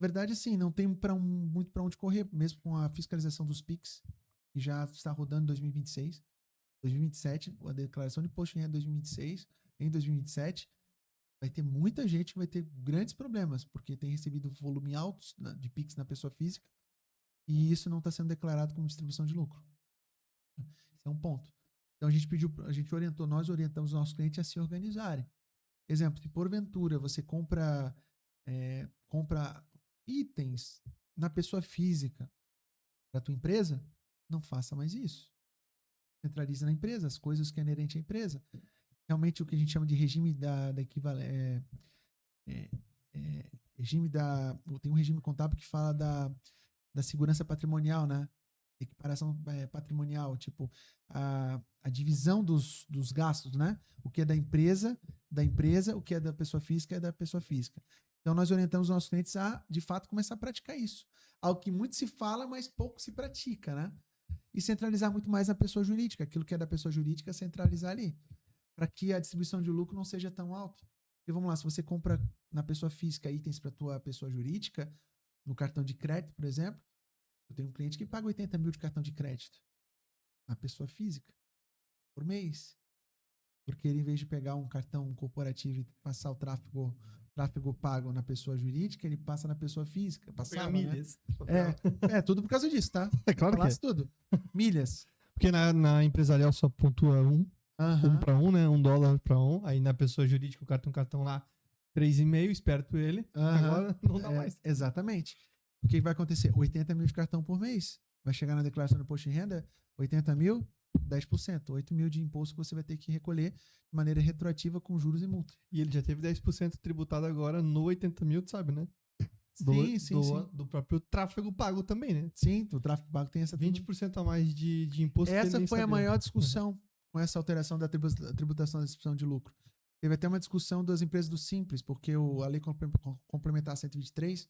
Speaker 3: verdade, sim, não tem muito para onde correr, mesmo com a fiscalização dos PIX, que já está rodando em 2026, 2027, a declaração de imposto de renda 2026, em 2027, vai ter muita gente que vai ter grandes problemas, porque tem recebido volume alto de PIX na pessoa física, e isso não está sendo declarado como distribuição de lucro. Esse é um ponto. Então nós orientamos os nossos clientes a se organizarem. Exemplo, se porventura você compra itens na pessoa física para a tua empresa, não faça mais isso. Centralize na empresa as coisas que é inerente à empresa. Realmente o que a gente chama de regime tem um regime contábil que fala da segurança patrimonial, né? Equiparação patrimonial, tipo a divisão dos gastos, né? O que é da empresa, o que é da pessoa física é da pessoa física. Então nós orientamos os nossos clientes a, de fato, começar a praticar isso. Algo que muito se fala, mas pouco se pratica, né? E centralizar muito mais na pessoa jurídica, aquilo que é da pessoa jurídica, centralizar ali, para que a distribuição de lucro não seja tão alta. E vamos lá, se você compra na pessoa física itens para a tua pessoa jurídica, no cartão de crédito, por exemplo, eu tenho um cliente que paga 80 mil de cartão de crédito na pessoa física por mês. Porque ele, em vez de pegar um cartão corporativo e passar o tráfego pago na pessoa jurídica, ele passa na pessoa física. Passava, milhas. Né? Tudo por causa disso, tá?
Speaker 2: É claro que é.
Speaker 3: Tudo. Milhas.
Speaker 2: Porque na empresarial só pontua um
Speaker 3: Aham.
Speaker 2: para um, né? $1 para um. Aí na pessoa jurídica o cara tem um cartão lá 3,5, esperto ele.
Speaker 3: Aham.
Speaker 2: Agora não dá mais.
Speaker 3: Exatamente. O que vai acontecer? 80 mil de cartão por mês. Vai chegar na declaração do imposto de renda, 80 mil, 10%. 8 mil de imposto que você vai ter que recolher de maneira retroativa com juros e multa.
Speaker 2: E ele já teve 10% tributado agora no 80 mil, tu sabe, né?
Speaker 3: Sim.
Speaker 2: Do próprio tráfego pago também, né?
Speaker 3: Sim, o tráfego pago tem essa
Speaker 2: 20% a mais de imposto. que ele
Speaker 3: Essa
Speaker 2: nem
Speaker 3: foi a
Speaker 2: sabia.
Speaker 3: maior discussão com essa alteração da tributação da distribuição de lucro. Teve até uma discussão das empresas do Simples, porque a Lei Complementar 123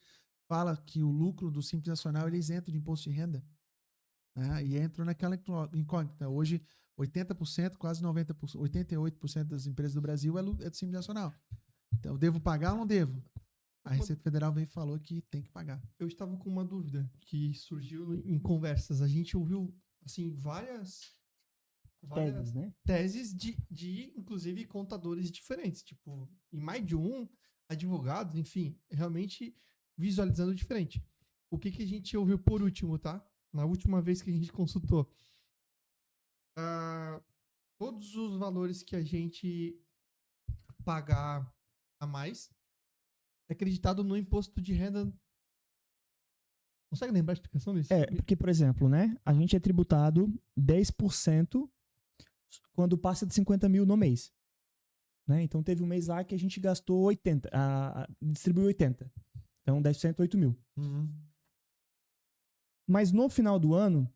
Speaker 3: fala que o lucro do Simples Nacional ele é isento de imposto de renda. Né? E entrou naquela incógnita. Hoje, 80%, quase 90%, 88% das empresas do Brasil é do Simples Nacional. Então, eu devo pagar ou não devo? A Receita Federal veio e falou que tem que pagar.
Speaker 2: Eu estava com uma dúvida que surgiu em conversas. A gente ouviu, assim, várias
Speaker 1: Teses, né?
Speaker 2: teses de, inclusive, contadores diferentes. Tipo, em mais de um, advogados, enfim, realmente visualizando diferente. O que a gente ouviu por último, tá? Na última vez que a gente consultou. Todos os valores que a gente pagar a mais é acreditado no imposto de renda. Consegue lembrar a explicação disso?
Speaker 1: Porque, por exemplo, né? A gente é tributado 10% quando passa de 50 mil no mês. Né? Então, teve um mês lá que a gente gastou 80, distribuiu 80. Então, 10% 8 mil.
Speaker 3: Uhum.
Speaker 1: Mas no final do ano,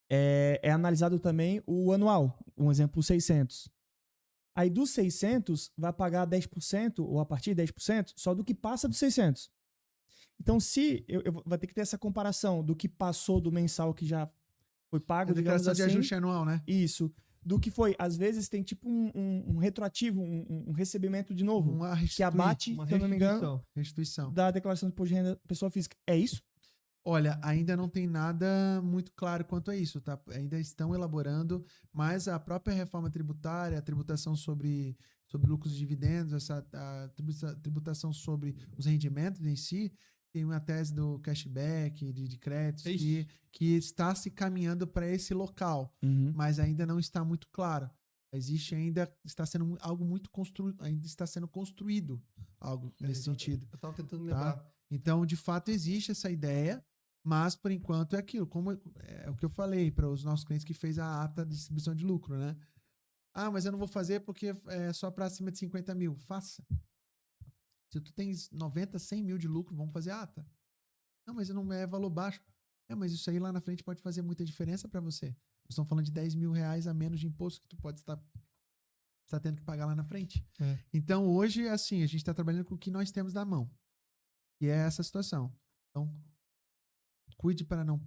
Speaker 1: é analisado também o anual. Um exemplo, 600. Aí, dos 600, vai pagar 10%, ou a partir de 10%, só do que passa dos 600. Então, se eu vai ter que ter essa comparação do que passou do mensal que já foi pago,
Speaker 3: A declaração
Speaker 1: digamos assim,
Speaker 3: de ajuste anual, né?
Speaker 1: isso. Do que foi. Às vezes tem tipo um retroativo, um recebimento de novo,
Speaker 3: Uma
Speaker 1: que abate, se eu não me engano,
Speaker 3: restituição.
Speaker 1: da declaração de imposto de renda pessoa física. É isso?
Speaker 3: Olha, ainda não tem nada muito claro quanto a isso, tá? Ainda estão elaborando, mas a própria reforma tributária, a tributação sobre lucros e dividendos, a tributação sobre os rendimentos em si, tem uma tese do cashback, de créditos, que está se caminhando para esse local, mas ainda não está muito claro. Existe ainda, está sendo algo muito construído, ainda está sendo construído algo nesse sentido.
Speaker 2: Eu estava tentando lembrar.
Speaker 3: Tá? Então, de fato, existe essa ideia, mas por enquanto é aquilo, como é o que eu falei para os nossos clientes que fez a ata de distribuição de lucro, né? Ah, mas eu não vou fazer porque é só para acima de 50 mil. Faça. Se tu tens 90, 100 mil de lucro, vamos fazer a ata. Não, mas não é valor baixo. Mas isso aí lá na frente pode fazer muita diferença para você. Nós estamos falando de 10 mil reais a menos de imposto que tu pode estar tendo que pagar lá na frente. Então, hoje, assim, a gente está trabalhando com o que nós temos na mão. E é essa situação. Então, cuide para não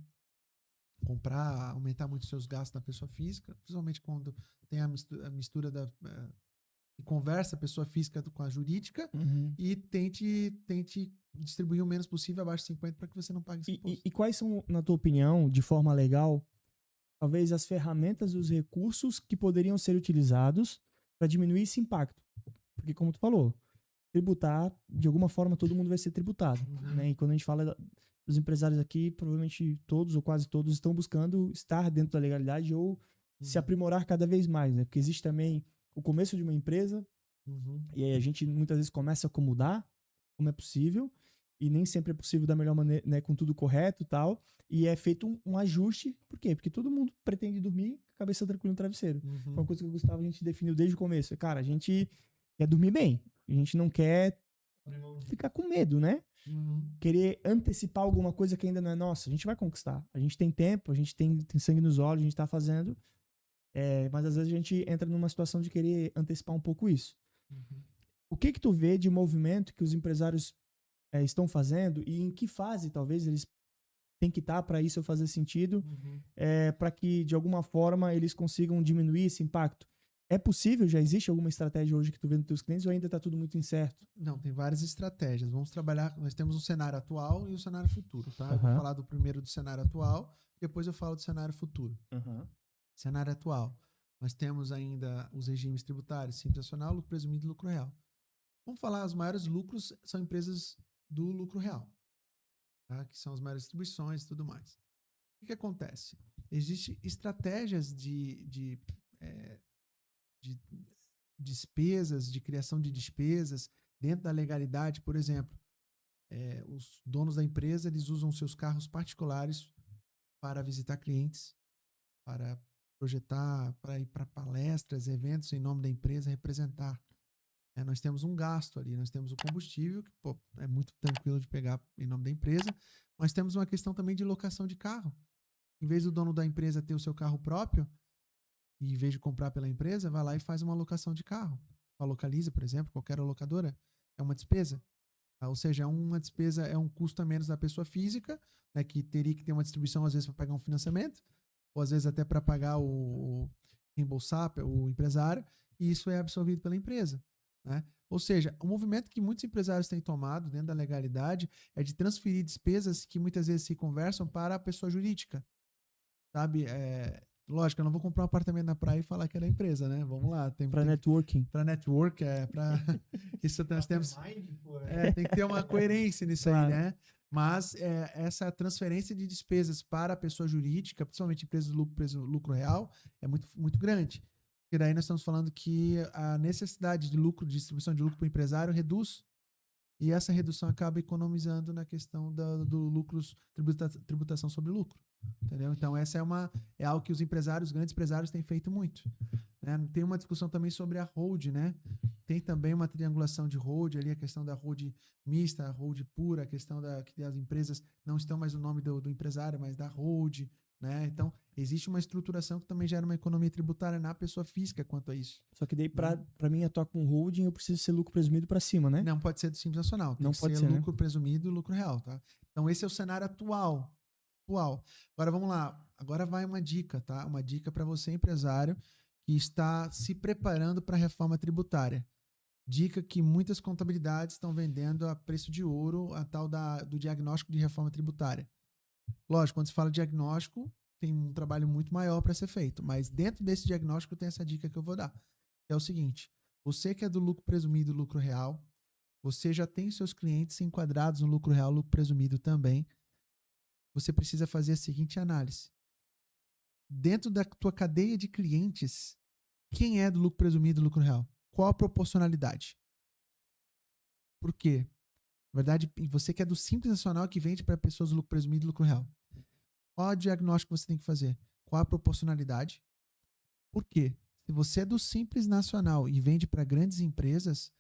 Speaker 3: comprar, aumentar muito os seus gastos na pessoa física, principalmente quando tem a mistura e conversa a pessoa física com a jurídica, e tente distribuir o menos possível abaixo de 50 para que você não pague esse imposto.
Speaker 1: E quais são, na tua opinião, de forma legal, talvez as ferramentas e os recursos que poderiam ser utilizados para diminuir esse impacto? Porque, como tu falou, tributar, de alguma forma, todo mundo vai ser tributado. Né? E quando a gente fala dos empresários aqui, provavelmente todos ou quase todos estão buscando estar dentro da legalidade ou se aprimorar cada vez mais. Né? Porque existe também o começo de uma empresa, e aí a gente muitas vezes começa a acomodar como é possível, e nem sempre é possível da melhor maneira, né, com tudo correto e tal, e é feito um ajuste. Por quê? Porque todo mundo pretende dormir com a cabeça tranquila no travesseiro. Foi uma coisa que o Gustavo a gente definiu desde o começo. Cara, a gente quer dormir bem, a gente não quer ficar com medo, né? Querer antecipar alguma coisa que ainda não é nossa. A gente vai conquistar. A gente tem tempo, a gente tem sangue nos olhos, a gente tá fazendo, mas às vezes a gente entra numa situação de querer antecipar um pouco isso. O que tu vê de movimento que os empresários estão fazendo e em que fase talvez eles têm que estar para isso fazer sentido, para que de alguma forma eles consigam diminuir esse impacto? É possível? Já existe alguma estratégia hoje que tu vê nos teus clientes ou ainda está tudo muito incerto?
Speaker 3: Não, tem várias estratégias. Vamos trabalhar, nós temos um cenário atual e um cenário futuro, tá? Eu vou falar primeiro do cenário atual, depois eu falo do cenário futuro. Cenário atual. Nós temos ainda os regimes tributários, Simples Nacional, lucro presumido e lucro real. Vamos falar, os maiores lucros são empresas do lucro real, tá? Que são as maiores distribuições e tudo mais. O que acontece? Existem estratégias de despesas, de criação de despesas dentro da legalidade. Por exemplo, os donos da empresa, eles usam seus carros particulares para visitar clientes, para projetar, para ir para palestras, eventos em nome da empresa, representar. Nós temos um gasto ali, nós temos o combustível, que é muito tranquilo de pegar em nome da empresa, mas temos uma questão também de locação de carro. Em vez do dono da empresa ter o seu carro próprio, e em vez de comprar pela empresa, vai lá e faz uma locação de carro. A Localiza, por exemplo, qualquer locadora, é uma despesa. Ou seja, é uma despesa, é um custo a menos da pessoa física, né, que teria que ter uma distribuição, às vezes, para pagar um financiamento, ou às vezes até para pagar reembolsar o empresário, e isso é absorvido pela empresa. Né? Ou seja, o movimento que muitos empresários têm tomado dentro da legalidade é de transferir despesas que muitas vezes se conversam para a pessoa jurídica. Sabe? Lógico, eu não vou comprar um apartamento na praia e falar que é da empresa, né? Vamos lá.
Speaker 1: Para networking.
Speaker 3: Para network, para... Isso nós temos... tem que ter uma coerência nisso claro. Aí, né? Mas essa transferência de despesas para a pessoa jurídica, principalmente empresas de lucro real, é muito, muito grande. Porque daí nós estamos falando que a necessidade de lucro, de distribuição de lucro para o empresário reduz. E essa redução acaba economizando na questão do lucros, tributação sobre lucro. Entendeu? Então, essa é algo que os grandes empresários têm feito muito. Né? Tem uma discussão também sobre a hold, né? Tem também uma triangulação de hold ali, a questão da hold mista, a hold pura, a questão que as empresas não estão mais no nome do empresário, mas da hold. Né? Então, existe uma estruturação que também gera uma economia tributária na pessoa física quanto a isso.
Speaker 1: Só que daí, para mim, atuar com holding, eu preciso ser lucro presumido para cima, né?
Speaker 3: Não pode ser do Simples Nacional. Tem
Speaker 1: não
Speaker 3: que
Speaker 1: pode
Speaker 3: ser lucro
Speaker 1: né?
Speaker 3: presumido e lucro real. Tá? Então, esse é o cenário atual. Agora, vamos lá. Agora vai uma dica, tá? Uma dica para você, empresário, que está se preparando para a reforma tributária. Dica que muitas contabilidades estão vendendo a preço de ouro, a tal do diagnóstico de reforma tributária. Lógico, quando se fala diagnóstico, tem um trabalho muito maior para ser feito, mas dentro desse diagnóstico tem essa dica que eu vou dar. É o seguinte, você que é do lucro presumido e lucro real, você já tem seus clientes enquadrados no lucro real, lucro presumido também, você precisa fazer a seguinte análise. Dentro da tua cadeia de clientes, quem é do lucro presumido e lucro real? Qual a proporcionalidade? Por quê? Na verdade, você que é do Simples Nacional que vende para pessoas do lucro presumido e lucro real. Qual o diagnóstico que você tem que fazer? Qual a proporcionalidade? Por quê? Se você é do Simples Nacional e vende para grandes empresas,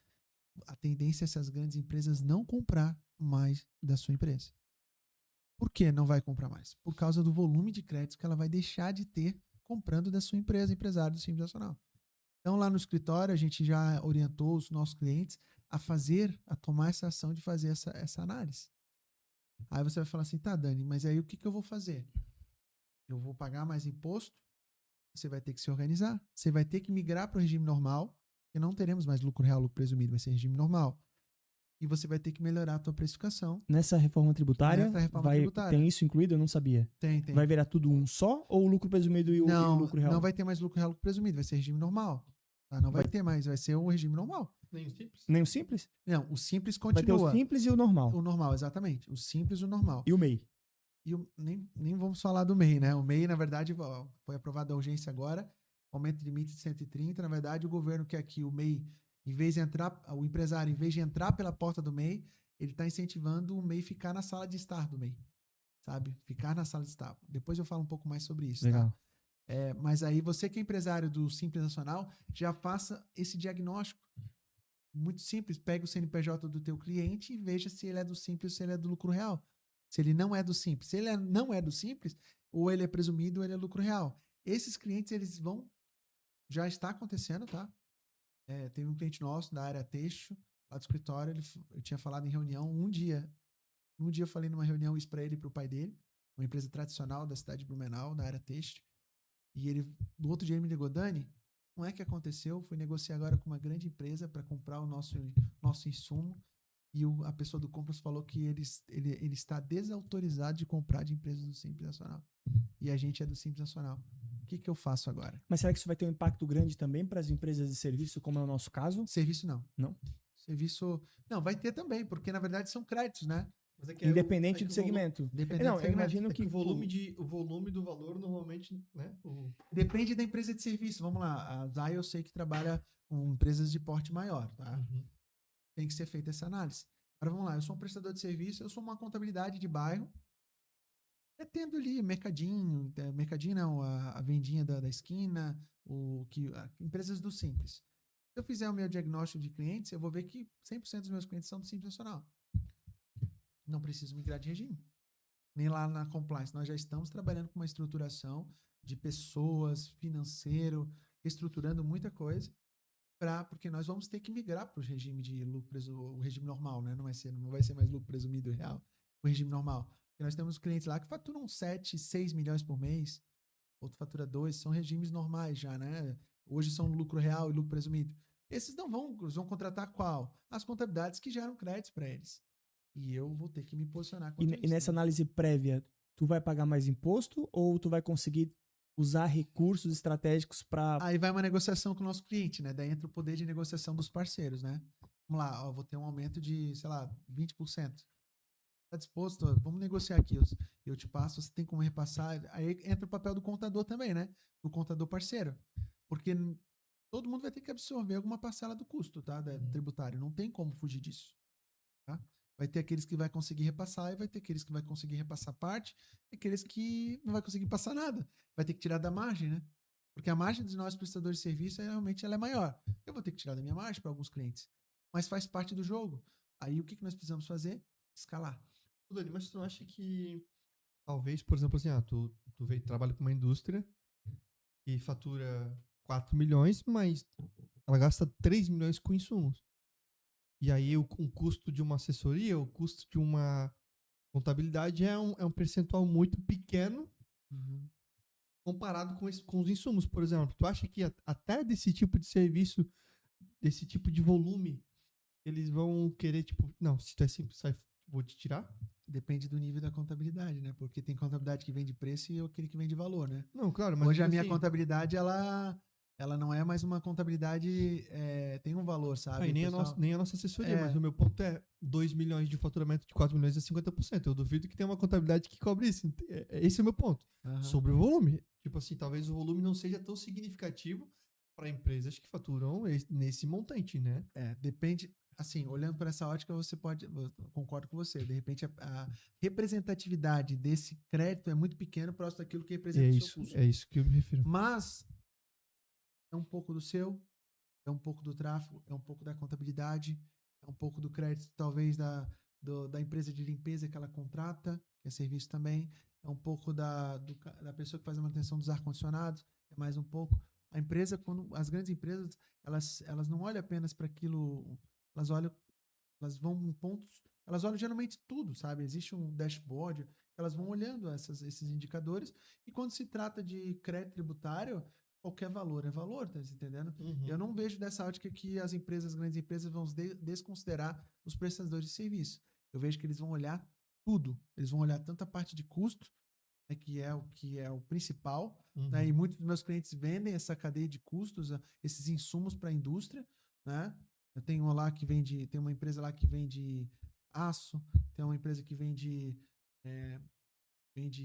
Speaker 3: a tendência é essas grandes empresas não comprar mais da sua empresa. Por que não vai comprar mais? Por causa do volume de créditos que ela vai deixar de ter comprando da sua empresa, empresário do Simples Nacional. Então, lá no escritório, a gente já orientou os nossos clientes a tomar essa ação de fazer essa análise. Aí você vai falar assim, tá, Dani, mas aí o que eu vou fazer? Eu vou pagar mais imposto? Você vai ter que se organizar. Você vai ter que migrar para o regime normal, porque não teremos mais lucro real, lucro presumido, vai ser regime normal. E você vai ter que melhorar a tua precificação.
Speaker 1: Nessa reforma tributária, tem isso incluído? Eu não sabia.
Speaker 3: Tem.
Speaker 1: Vai virar tudo um só? Ou o lucro presumido e o lucro real?
Speaker 3: Não vai ter mais lucro real, lucro presumido. Vai ser regime normal. Tá? Não vai ter mais, vai ser o regime normal.
Speaker 2: Nem o simples?
Speaker 1: Nem o simples?
Speaker 3: Não, o simples continua.
Speaker 1: Vai ter o simples e o normal.
Speaker 3: O normal, exatamente. O simples e o normal.
Speaker 1: E o MEI?
Speaker 3: Nem vamos falar do MEI, né? O MEI, na verdade, foi aprovado a urgência agora. Aumento de limite de 130. Na verdade, o governo quer que o MEI, o empresário, em vez de entrar pela porta do MEI, ele está incentivando o MEI ficar na sala de estar do MEI. Sabe? Ficar na sala de estar. Depois eu falo um pouco mais sobre isso.
Speaker 1: Legal.
Speaker 3: Tá? Mas aí você que é empresário do Simples Nacional, já faça esse diagnóstico. Muito simples. Pega o CNPJ do teu cliente e veja se ele é do Simples ou se ele é do lucro real. Se ele não é do Simples. Se ele não é do Simples, ou ele é presumido ou ele é lucro real. Esses clientes, eles vão... Já está acontecendo, tá? Teve um cliente nosso da área têxtil, lá do escritório, eu tinha falado em reunião um dia eu falei numa reunião isso para ele e para o pai dele, uma empresa tradicional da cidade de Blumenau, da área têxtil, e no outro dia ele me ligou, Dani, não é que aconteceu, fui negociar agora com uma grande empresa para comprar o nosso insumo, e a pessoa do compras falou que ele está desautorizado de comprar de empresas do Simples Nacional, e a gente é do Simples Nacional. O que eu faço agora?
Speaker 1: Mas será que isso vai ter um impacto grande também para as empresas de serviço, como é o nosso caso?
Speaker 3: Serviço não.
Speaker 1: Não?
Speaker 3: Serviço... Não, vai ter também, porque na verdade são créditos, né?
Speaker 2: Mas
Speaker 1: independente do segmento.
Speaker 3: Dependendo
Speaker 1: Não,
Speaker 3: do
Speaker 1: eu
Speaker 3: segmento.
Speaker 1: imagino que
Speaker 2: o volume do valor normalmente, né?
Speaker 3: Depende da empresa de serviço. Vamos lá. A Zai eu sei que trabalha com empresas de porte maior, tá? Tem que ser feita essa análise. Agora vamos lá. Eu sou um prestador de serviço, eu sou uma contabilidade de bairro. Tendo ali mercadinho, mercadinho não, a vendinha da esquina, empresas do Simples. Se eu fizer o meu diagnóstico de clientes, eu vou ver que 100% dos meus clientes são do Simples Nacional. Não preciso migrar de regime. Nem lá na compliance. Nós já estamos trabalhando com uma estruturação de pessoas, financeiro, estruturando muita coisa, porque nós vamos ter que migrar para o regime de lucro, o regime normal, né? Não vai ser mais lucro presumido real, o regime normal. Porque nós temos clientes lá que faturam 7, 6 milhões por mês, outro fatura 2, são regimes normais já, né? Hoje são lucro real e lucro presumido. Esses não vão contratar qual? As contabilidades que geram créditos para eles. E eu vou ter que me posicionar contra isso.
Speaker 1: E nessa análise prévia, tu vai pagar mais imposto ou tu vai conseguir usar recursos estratégicos para...
Speaker 3: Aí vai uma negociação com o nosso cliente, né? Daí entra o poder de negociação dos parceiros, né? Vamos lá, ó, vou ter um aumento de, sei lá, 20%. Tá disposto? Vamos negociar aqui. Eu te passo, você tem como repassar. Aí entra o papel do contador também, né? Do contador parceiro. Porque todo mundo vai ter que absorver alguma parcela do custo, tá? Tributário. Não tem como fugir disso. Tá? Vai ter aqueles que vai conseguir repassar e vai ter aqueles que vai conseguir repassar parte e aqueles que não vai conseguir passar nada. Vai ter que tirar da margem, né? Porque a margem dos nossos prestadores de serviço, realmente, ela é maior. Eu vou ter que tirar da minha margem para alguns clientes. Mas faz parte do jogo. Aí, o que nós precisamos fazer? Escalar.
Speaker 2: Dani, mas tu não acha que talvez, por exemplo, assim, tu trabalha com uma indústria que fatura 4 milhões, mas ela gasta 3 milhões com insumos. E aí o custo de uma assessoria, o custo de uma contabilidade é um percentual muito pequeno comparado com os insumos, por exemplo. Tu acha que até desse tipo de serviço, desse tipo de volume, eles vão querer, tipo, não, se tu é simples, vou te tirar?
Speaker 3: Depende do nível da contabilidade, né? Porque tem contabilidade que vende preço e aquele que vende valor, né?
Speaker 2: Não, claro, mas
Speaker 3: hoje a minha
Speaker 2: assim,
Speaker 3: contabilidade, ela não é mais uma contabilidade, tem um valor, sabe?
Speaker 2: nem a nossa assessoria, mas o meu ponto é 2 milhões de faturamento de 4 milhões é 50%. Eu duvido que tenha uma contabilidade que cobre isso. Esse é o meu ponto. Sobre o volume. Tipo assim, talvez o volume não seja tão significativo para empresas que faturam nesse montante, né?
Speaker 3: Depende. Assim, olhando para essa ótica, eu concordo com você. De repente, a representatividade desse crédito é muito pequeno próximo daquilo que representa o seu custo.
Speaker 2: É isso que eu me refiro.
Speaker 3: Mas é um pouco do seu, é um pouco do tráfego, é um pouco da contabilidade, é um pouco do crédito, talvez, da empresa de limpeza que ela contrata, que é serviço também, é um pouco da pessoa que faz a manutenção dos ar-condicionados, é mais um pouco. A empresa, as grandes empresas, elas não olham apenas para aquilo, elas vão em pontos, elas olham geralmente tudo, sabe? Existe um dashboard, elas vão olhando esses indicadores, e quando se trata de crédito tributário, qualquer valor é valor, tá entendendo? Eu não vejo dessa ótica que as grandes empresas vão desconsiderar os prestadores de serviço. Eu vejo que eles vão olhar tudo. Eles vão olhar tanto a parte de custo, né, que é o principal, né, e muitos dos meus clientes vendem essa cadeia de custos, esses insumos para a indústria, né? Eu tenho tem uma empresa lá que vende aço, tem uma empresa que vende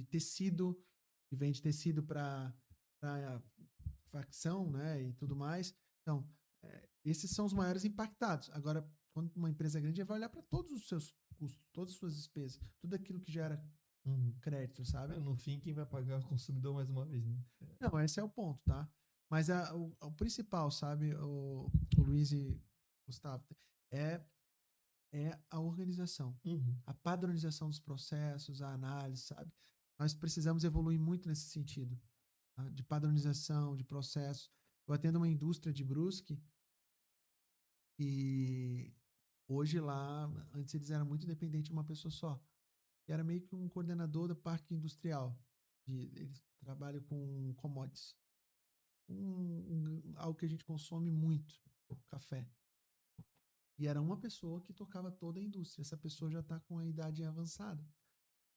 Speaker 3: tecido, que vende tecido para facção, né, e tudo mais. Então, esses são os maiores impactados. Agora, quando uma empresa é grande, ela vai olhar para todos os seus custos, todas as suas despesas, tudo aquilo que gera crédito, sabe?
Speaker 2: No fim, quem vai pagar é o consumidor mais uma vez, né?
Speaker 3: Não, esse é o ponto, tá? Mas o principal, sabe, o Luiz e Gustavo, é a organização, a padronização dos processos, a análise, sabe? Nós precisamos evoluir muito nesse sentido, tá? De padronização, de processos. Eu atendo uma indústria de Brusque e hoje lá, antes eles eram muito dependentes de uma pessoa só. E era meio que um coordenador do parque industrial. Eles trabalham com commodities. Algo que a gente consome muito, café. E era uma pessoa que tocava toda a indústria. Essa pessoa já está com a idade avançada.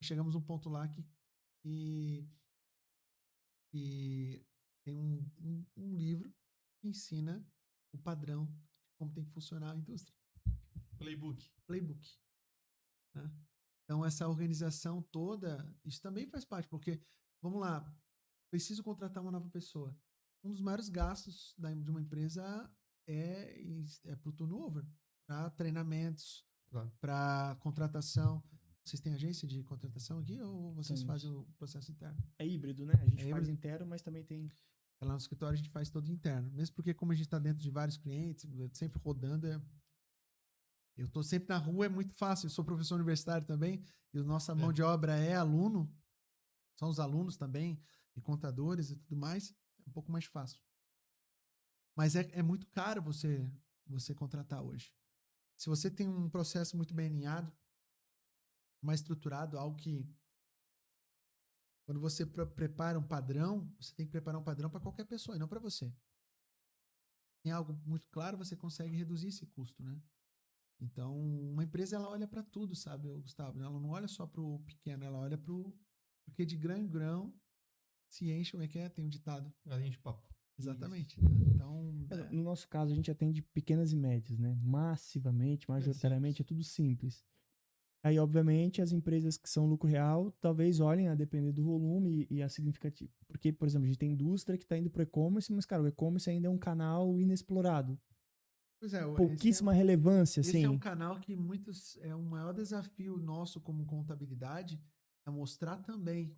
Speaker 3: Chegamos a um ponto lá que tem um livro que ensina o padrão de como tem que funcionar a indústria.
Speaker 2: Playbook.
Speaker 3: Né? Então, essa organização toda, isso também faz parte, porque, vamos lá, preciso contratar uma nova pessoa. Um dos maiores gastos de uma empresa é para o turnover, para treinamentos,
Speaker 2: Claro.
Speaker 3: para contratação. Vocês têm agência de contratação aqui ou vocês
Speaker 1: Temos.
Speaker 3: fazem o processo interno?
Speaker 1: É híbrido, né? A gente
Speaker 3: É
Speaker 1: faz
Speaker 3: híbrido.
Speaker 1: inteiro, mas também tem...
Speaker 3: Lá no escritório a gente faz todo interno. Mesmo porque como a gente está dentro de vários clientes, sempre rodando, eu estou sempre na rua, é muito fácil. Eu sou professor universitário também, e a nossa mão de obra é aluno, são os alunos também, e contadores e tudo mais, é um pouco mais fácil. Mas é muito caro você contratar hoje. Se você tem um processo muito bem alinhado, mais estruturado, algo que quando você prepara um padrão, você tem que preparar um padrão para qualquer pessoa e não para você. Tem algo muito claro, você consegue reduzir esse custo, né? Então, uma empresa, ela olha para tudo, sabe, Gustavo? Ela não olha só para o pequeno, ela olha porque de grão em grão se enche, como é que é? Tem um ditado.
Speaker 2: Galinha de papo.
Speaker 3: Exatamente. Então,
Speaker 1: No nosso caso, a gente atende pequenas e médias, né? Massivamente, majoritariamente, é tudo simples. Aí, obviamente, as empresas que são lucro real, talvez olhem a depender do volume e a significativo. Porque, por exemplo, a gente tem indústria que está indo para o e-commerce, mas, cara, o e-commerce ainda é um canal inexplorado.
Speaker 3: pois é,
Speaker 1: Pouquíssima relevância,
Speaker 3: esse
Speaker 1: assim.
Speaker 3: é um canal que é o maior desafio nosso como contabilidade, é mostrar também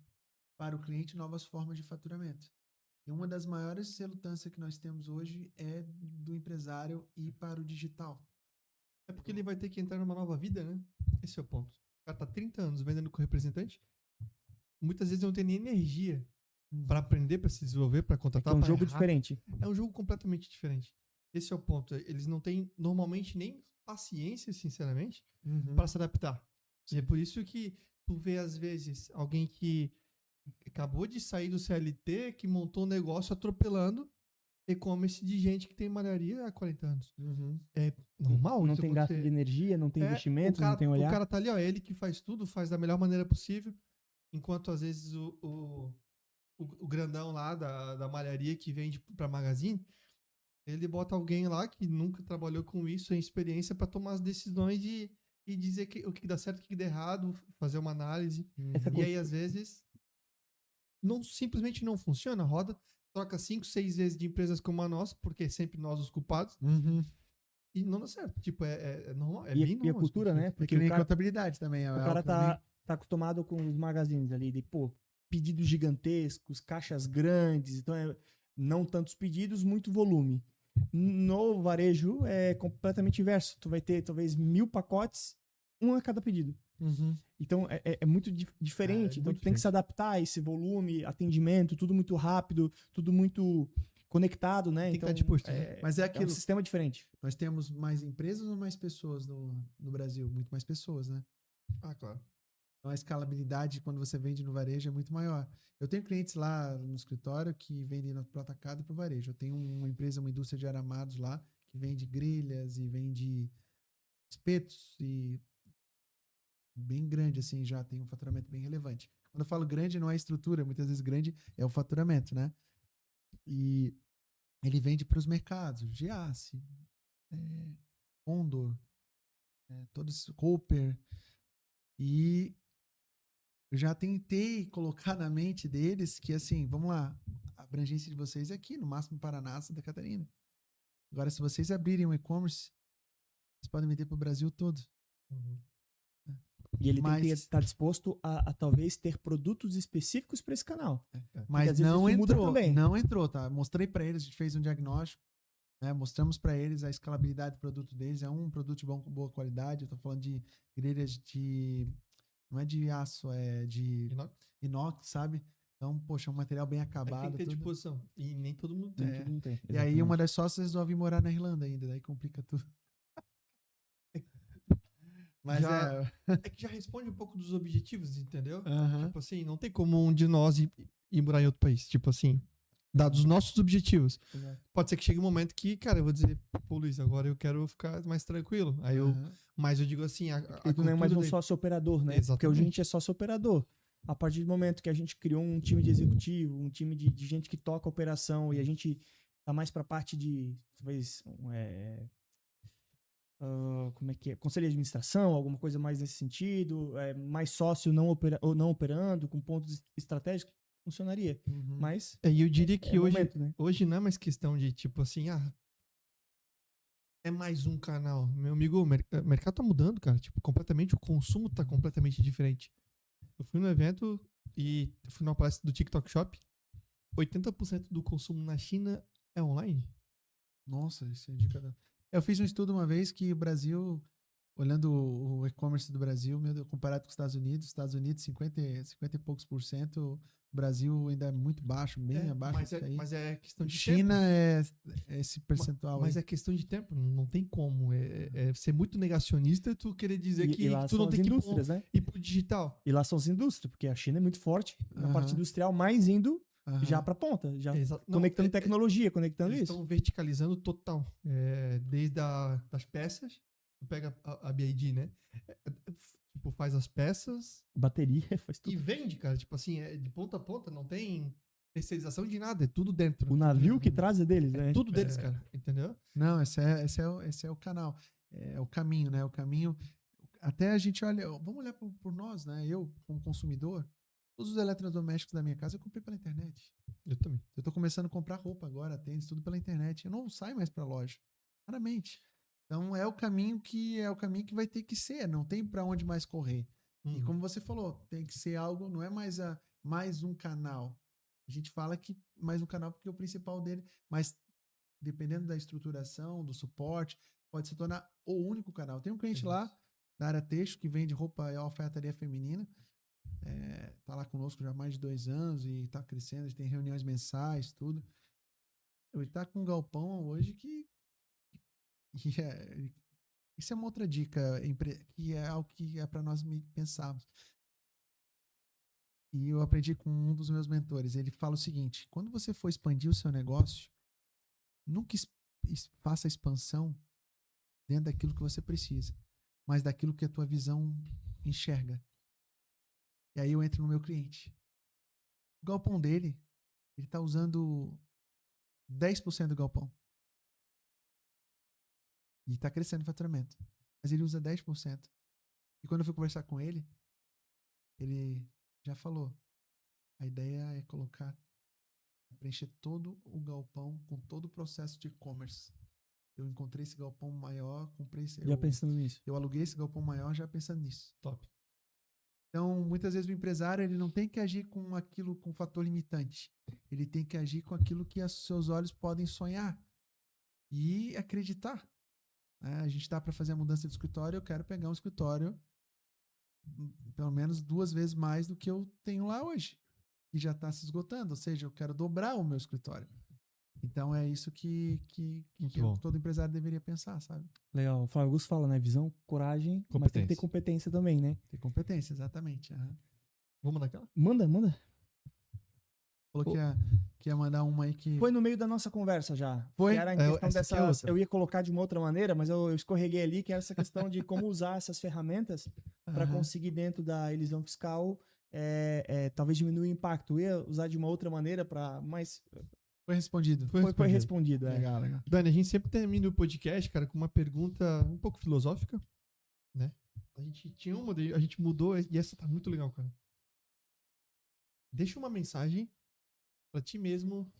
Speaker 3: para o cliente novas formas de faturamento. E uma das maiores relutâncias que nós temos hoje é do empresário ir para o digital.
Speaker 2: É porque ele vai ter que entrar numa nova vida, né? Esse é o ponto. O cara tá 30 anos vendendo com representante, muitas vezes não tem nem energia para aprender, para se desenvolver, para contratar.
Speaker 1: É um
Speaker 2: pra
Speaker 1: jogo
Speaker 2: errar.
Speaker 1: diferente.
Speaker 2: É um jogo completamente diferente. Esse é o ponto. Eles não têm normalmente nem paciência, sinceramente, para se adaptar. E é por isso que tu vê, às vezes, alguém que acabou de sair do CLT, que montou um negócio atropelando e-commerce de gente que tem malharia há 40 anos. É normal.
Speaker 1: Não
Speaker 2: isso
Speaker 1: tem
Speaker 2: acontecer.
Speaker 1: gasto de energia, não tem investimento,
Speaker 2: o cara,
Speaker 1: não tem olhar.
Speaker 2: O cara tá ali, ó, ele que faz tudo, faz da melhor maneira possível, enquanto às vezes o grandão lá da malharia que vende pra Magazine, ele bota alguém lá que nunca trabalhou com isso, sem experiência, para tomar as decisões e dizer o que dá certo, o que dá errado, fazer uma análise. E aí, às vezes, simplesmente não funciona. Roda, troca 5, 6 vezes de empresas como a nossa, porque é sempre nós os culpados, e não dá certo. Tipo, é normal. É bem normal.
Speaker 1: E a cultura, né?
Speaker 3: Porque nem contabilidade também.
Speaker 1: O cara tá acostumado com os magazines ali, de, pô, pedidos gigantescos, caixas grandes, então não tantos pedidos, muito volume. No varejo é completamente inverso. Tu vai ter talvez 1000 pacotes, um a cada pedido. Então é muito diferente. Então tu tem que se adaptar a esse volume, atendimento, tudo muito rápido, tudo muito conectado, né?
Speaker 2: Tem
Speaker 1: então,
Speaker 2: que estar disposto.
Speaker 3: Mas é aquilo.
Speaker 1: É um sistema diferente.
Speaker 3: Nós temos mais empresas ou mais pessoas no Brasil? Muito mais pessoas, né?
Speaker 2: Ah, claro.
Speaker 3: Então a escalabilidade quando você vende no varejo é muito maior. Eu tenho clientes lá no escritório que vendem pro atacado e pro varejo. Eu tenho uma empresa, uma indústria de aramados lá que vende grelhas e vende espetos e bem grande assim, já tem um faturamento bem relevante. Quando eu falo grande não é a estrutura, muitas vezes grande é o faturamento, né? E ele vende para os mercados, Giasse, Condor, todos, Cooper. E eu já tentei colocar na mente deles que, assim, vamos lá, a abrangência de vocês é aqui, no máximo Paraná, Santa Catarina. Agora, se vocês abrirem um e-commerce, vocês podem vender para o Brasil todo.
Speaker 1: E ele tem que estar disposto a talvez ter produtos específicos para esse canal.
Speaker 3: Mas não entrou, tá? Mostrei para eles, a gente fez um diagnóstico, né? Mostramos para eles a escalabilidade do produto deles. É um produto de boa qualidade. Eu tô falando de grelhas não é de aço, é de inox, sabe? Então, poxa, um material bem acabado.
Speaker 2: Tem que ter disposição. E nem todo mundo tem.
Speaker 1: Nem todo mundo tem.
Speaker 3: E aí uma das sócias resolve morar na Irlanda ainda, daí complica tudo. Mas
Speaker 2: é que já responde um pouco dos objetivos, entendeu? Tipo assim, não tem como um de nós ir morar em outro país. Tipo assim, dados os nossos objetivos. Pode ser que chegue um momento que, cara, eu vou dizer, pô, Luiz, agora eu quero ficar mais tranquilo. Aí mas eu digo assim,
Speaker 1: tu não é mais um sócio operador, né?
Speaker 2: Exatamente.
Speaker 1: Porque hoje a gente é sócio operador. A partir do momento que a gente criou um time de executivo, um time de gente que toca a operação e a gente tá mais pra parte de, talvez, como é que é? Conselho de administração, alguma coisa mais nesse sentido, mais sócio ou não operando, com pontos estratégicos, funcionaria.
Speaker 3: Uhum.
Speaker 1: Mas
Speaker 2: E eu diria que hoje,
Speaker 1: momento, né?
Speaker 2: hoje não é mais questão de tipo assim, é mais um canal. Meu amigo, o mercado tá mudando, cara. Tipo, completamente, o consumo tá completamente diferente. Eu fui no evento e fui numa palestra do TikTok Shop. 80% do consumo na China é online.
Speaker 3: Nossa, isso é dica. Eu fiz um estudo uma vez que o Brasil, olhando o e-commerce do Brasil, meu Deus, comparado com os Estados Unidos 50 e poucos por cento, o Brasil ainda é muito baixo, bem abaixo disso aí.
Speaker 2: Mas é questão de
Speaker 3: China
Speaker 2: tempo.
Speaker 3: é esse percentual
Speaker 2: Mas
Speaker 3: aí.
Speaker 2: é questão de tempo, não tem como. É ser muito negacionista tu querer dizer que
Speaker 1: E lá
Speaker 2: tu
Speaker 1: são
Speaker 2: não
Speaker 1: as
Speaker 2: tem que
Speaker 1: indústrias, né?
Speaker 2: ir pro digital.
Speaker 1: E lá são as indústrias, porque a China é muito forte na parte
Speaker 3: Aham.
Speaker 1: industrial, mais indo já
Speaker 3: Aham.
Speaker 1: pra ponta, já
Speaker 2: Não,
Speaker 1: conectando tecnologia, conectando
Speaker 2: eles
Speaker 1: isso.
Speaker 2: estão verticalizando total. Desde das peças, tu pega a BID, né? Tipo, faz as peças
Speaker 1: Bateria, faz
Speaker 2: e
Speaker 1: tudo.
Speaker 2: vende, cara. Tipo assim, de ponta a ponta, não tem terceirização de nada, é tudo dentro.
Speaker 1: O navio que traz é deles, né?
Speaker 2: Tudo deles, cara. Entendeu?
Speaker 3: Não, esse é o canal. É o caminho, né? O caminho. Até a gente olha. Vamos olhar por nós, né? Eu, como consumidor, todos os eletrodomésticos da minha casa eu comprei pela internet.
Speaker 2: Eu também.
Speaker 3: Eu tô começando a comprar roupa agora, tênis, tudo pela internet. Eu não saio mais pra loja. Raramente. Então é o caminho que vai ter que ser. Não tem pra onde mais correr. E como você falou, tem que ser algo, não é mais um canal. A gente fala que mais um canal porque é o principal dele, mas dependendo da estruturação, do suporte, pode se tornar o único canal. Tem um cliente lá da área texto que vende roupa e alfaiataria feminina. Tá lá conosco já há mais de 2 anos e tá crescendo. A gente tem reuniões mensais, tudo. Ele tá com um galpão hoje que isso é uma outra dica, que é algo que é para nós pensarmos. E eu aprendi com um dos meus mentores. Ele fala o seguinte: quando você for expandir o seu negócio, nunca faça expansão dentro daquilo que você precisa, mas daquilo que a tua visão enxerga. E aí eu entro no meu cliente. O galpão dele, ele está usando 10% do galpão. E está crescendo o faturamento. Mas ele usa 10%. E quando eu fui conversar com ele, ele já falou: a ideia é preencher todo o galpão com todo o processo de e-commerce. Eu encontrei esse galpão maior,
Speaker 1: Já pensando nisso.
Speaker 3: eu aluguei esse galpão maior já pensando nisso.
Speaker 2: Top.
Speaker 3: Então, muitas vezes o empresário ele não tem que agir com aquilo, com fator limitante. Ele tem que agir com aquilo que os seus olhos podem sonhar e acreditar. A gente está para fazer a mudança de escritório, eu quero pegar um escritório pelo menos 2 vezes mais do que eu tenho lá hoje, que já está se esgotando. Ou seja, eu quero dobrar o meu escritório. Então é isso que todo empresário deveria pensar, sabe?
Speaker 1: Legal. O Flávio Augusto fala, né? Visão, coragem, mas tem que ter competência também, né?
Speaker 3: Ter competência, exatamente. Uhum.
Speaker 2: Vamos naquela?
Speaker 1: Manda.
Speaker 3: Falou que ia mandar uma aí que...
Speaker 1: Foi no meio da nossa conversa já.
Speaker 3: Foi?
Speaker 1: Que era em questão dessas...
Speaker 2: É
Speaker 1: eu ia colocar de uma outra maneira, mas eu escorreguei ali, que era essa questão de como usar essas ferramentas para conseguir dentro da elisão fiscal talvez diminuir o impacto. Eu ia usar de uma outra maneira para... Mas...
Speaker 3: Foi respondido.
Speaker 1: Foi respondido,
Speaker 3: Legal.
Speaker 2: Dani, a gente sempre termina o podcast, cara, com uma pergunta um pouco filosófica, né? A gente tinha uma, a gente mudou e essa tá muito legal, cara. Deixa uma mensagem pra ti mesmo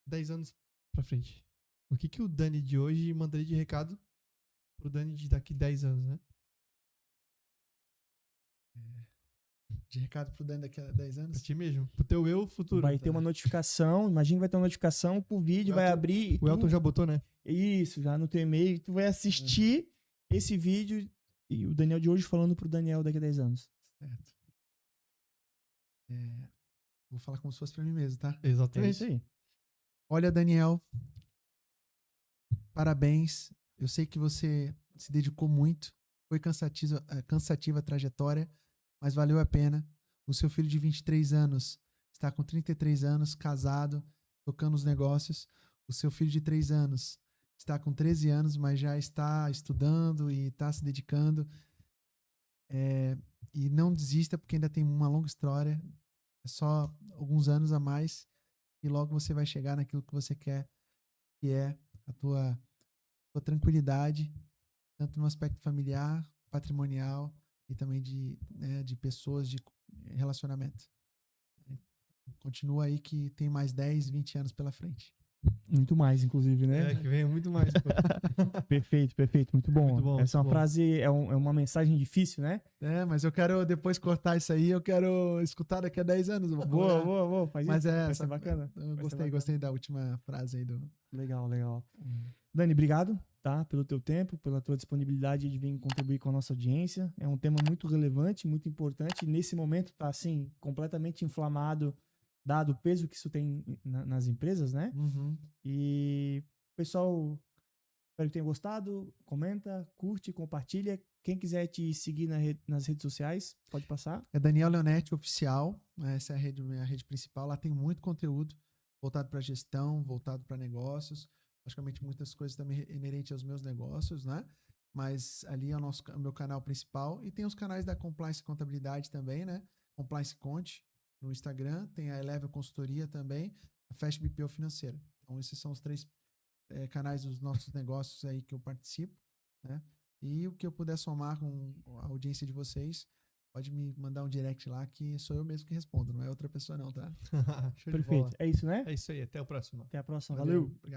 Speaker 2: 10 anos pra frente. O que o Dani de hoje mandaria de recado pro Dani de daqui 10 anos, né?
Speaker 3: De recado pro Dani daqui a 10 anos?
Speaker 2: Pra ti mesmo, pro teu eu futuro.
Speaker 1: Vai ter uma notificação, imagina que vai ter uma notificação pro vídeo, vai abrir...
Speaker 2: O Elton já botou, né?
Speaker 1: Isso, já no teu e-mail, tu vai assistir esse vídeo e o Daniel de hoje falando pro Daniel daqui a 10 anos.
Speaker 3: Certo. Vou falar como se fosse pra mim mesmo, tá?
Speaker 2: Exatamente.
Speaker 1: É isso aí.
Speaker 3: Olha, Daniel, parabéns. Eu sei que você se dedicou muito. Foi cansativa a trajetória, mas valeu a pena. O seu filho de 23 anos está com 33 anos, casado, tocando os negócios. O seu filho de 3 anos está com 13 anos, mas já está estudando e está se dedicando. E não desista, porque ainda tem uma longa história. É só alguns anos a mais e logo você vai chegar naquilo que você quer, que é a tua tranquilidade tanto no aspecto familiar, patrimonial e também de pessoas, de relacionamento. Continua aí que tem mais 10, 20 anos pela frente.
Speaker 1: Muito mais, inclusive, né?
Speaker 2: Que vem muito mais. Pô.
Speaker 1: Perfeito, perfeito. Muito bom.
Speaker 2: Muito bom,
Speaker 1: Essa é uma
Speaker 2: muito bom.
Speaker 1: frase, é uma mensagem difícil, né?
Speaker 3: Mas eu quero depois cortar isso aí, eu quero escutar daqui a 10 anos.
Speaker 1: Boa. Faz
Speaker 3: Mas
Speaker 1: isso. Vai ser bacana.
Speaker 3: Eu
Speaker 1: Vai ser bacana.
Speaker 3: gostei da última frase aí do.
Speaker 1: Legal. Dani, obrigado, tá? Pelo teu tempo, pela tua disponibilidade de vir contribuir com a nossa audiência. É um tema muito relevante, muito importante. Nesse momento tá, assim, completamente inflamado, dado o peso que isso tem nas empresas, né?
Speaker 3: Uhum.
Speaker 1: E, pessoal, espero que tenham gostado. Comenta, curte, compartilha. Quem quiser te seguir nas redes sociais, pode passar.
Speaker 3: É Daniel Leonetti Oficial, né? Essa é minha rede principal. Lá tem muito conteúdo voltado para gestão, voltado para negócios. Praticamente muitas coisas também inerentes aos meus negócios, né? Mas ali é o meu canal principal. E tem os canais da Compliance e Contabilidade também, né? Compliance Conte no Instagram. Tem a Eleven Consultoria também. A Fast BPO Financeira. Então esses são os 3 canais dos nossos negócios aí que eu participo, né? E o que eu puder somar com a audiência de vocês, pode me mandar um direct lá que sou eu mesmo que respondo, não é outra pessoa não, tá?
Speaker 2: Show de
Speaker 1: Perfeito.
Speaker 2: bola.
Speaker 1: É isso, né?
Speaker 2: É isso aí, até o próximo.
Speaker 1: Até a próxima. Valeu.
Speaker 3: Obrigado.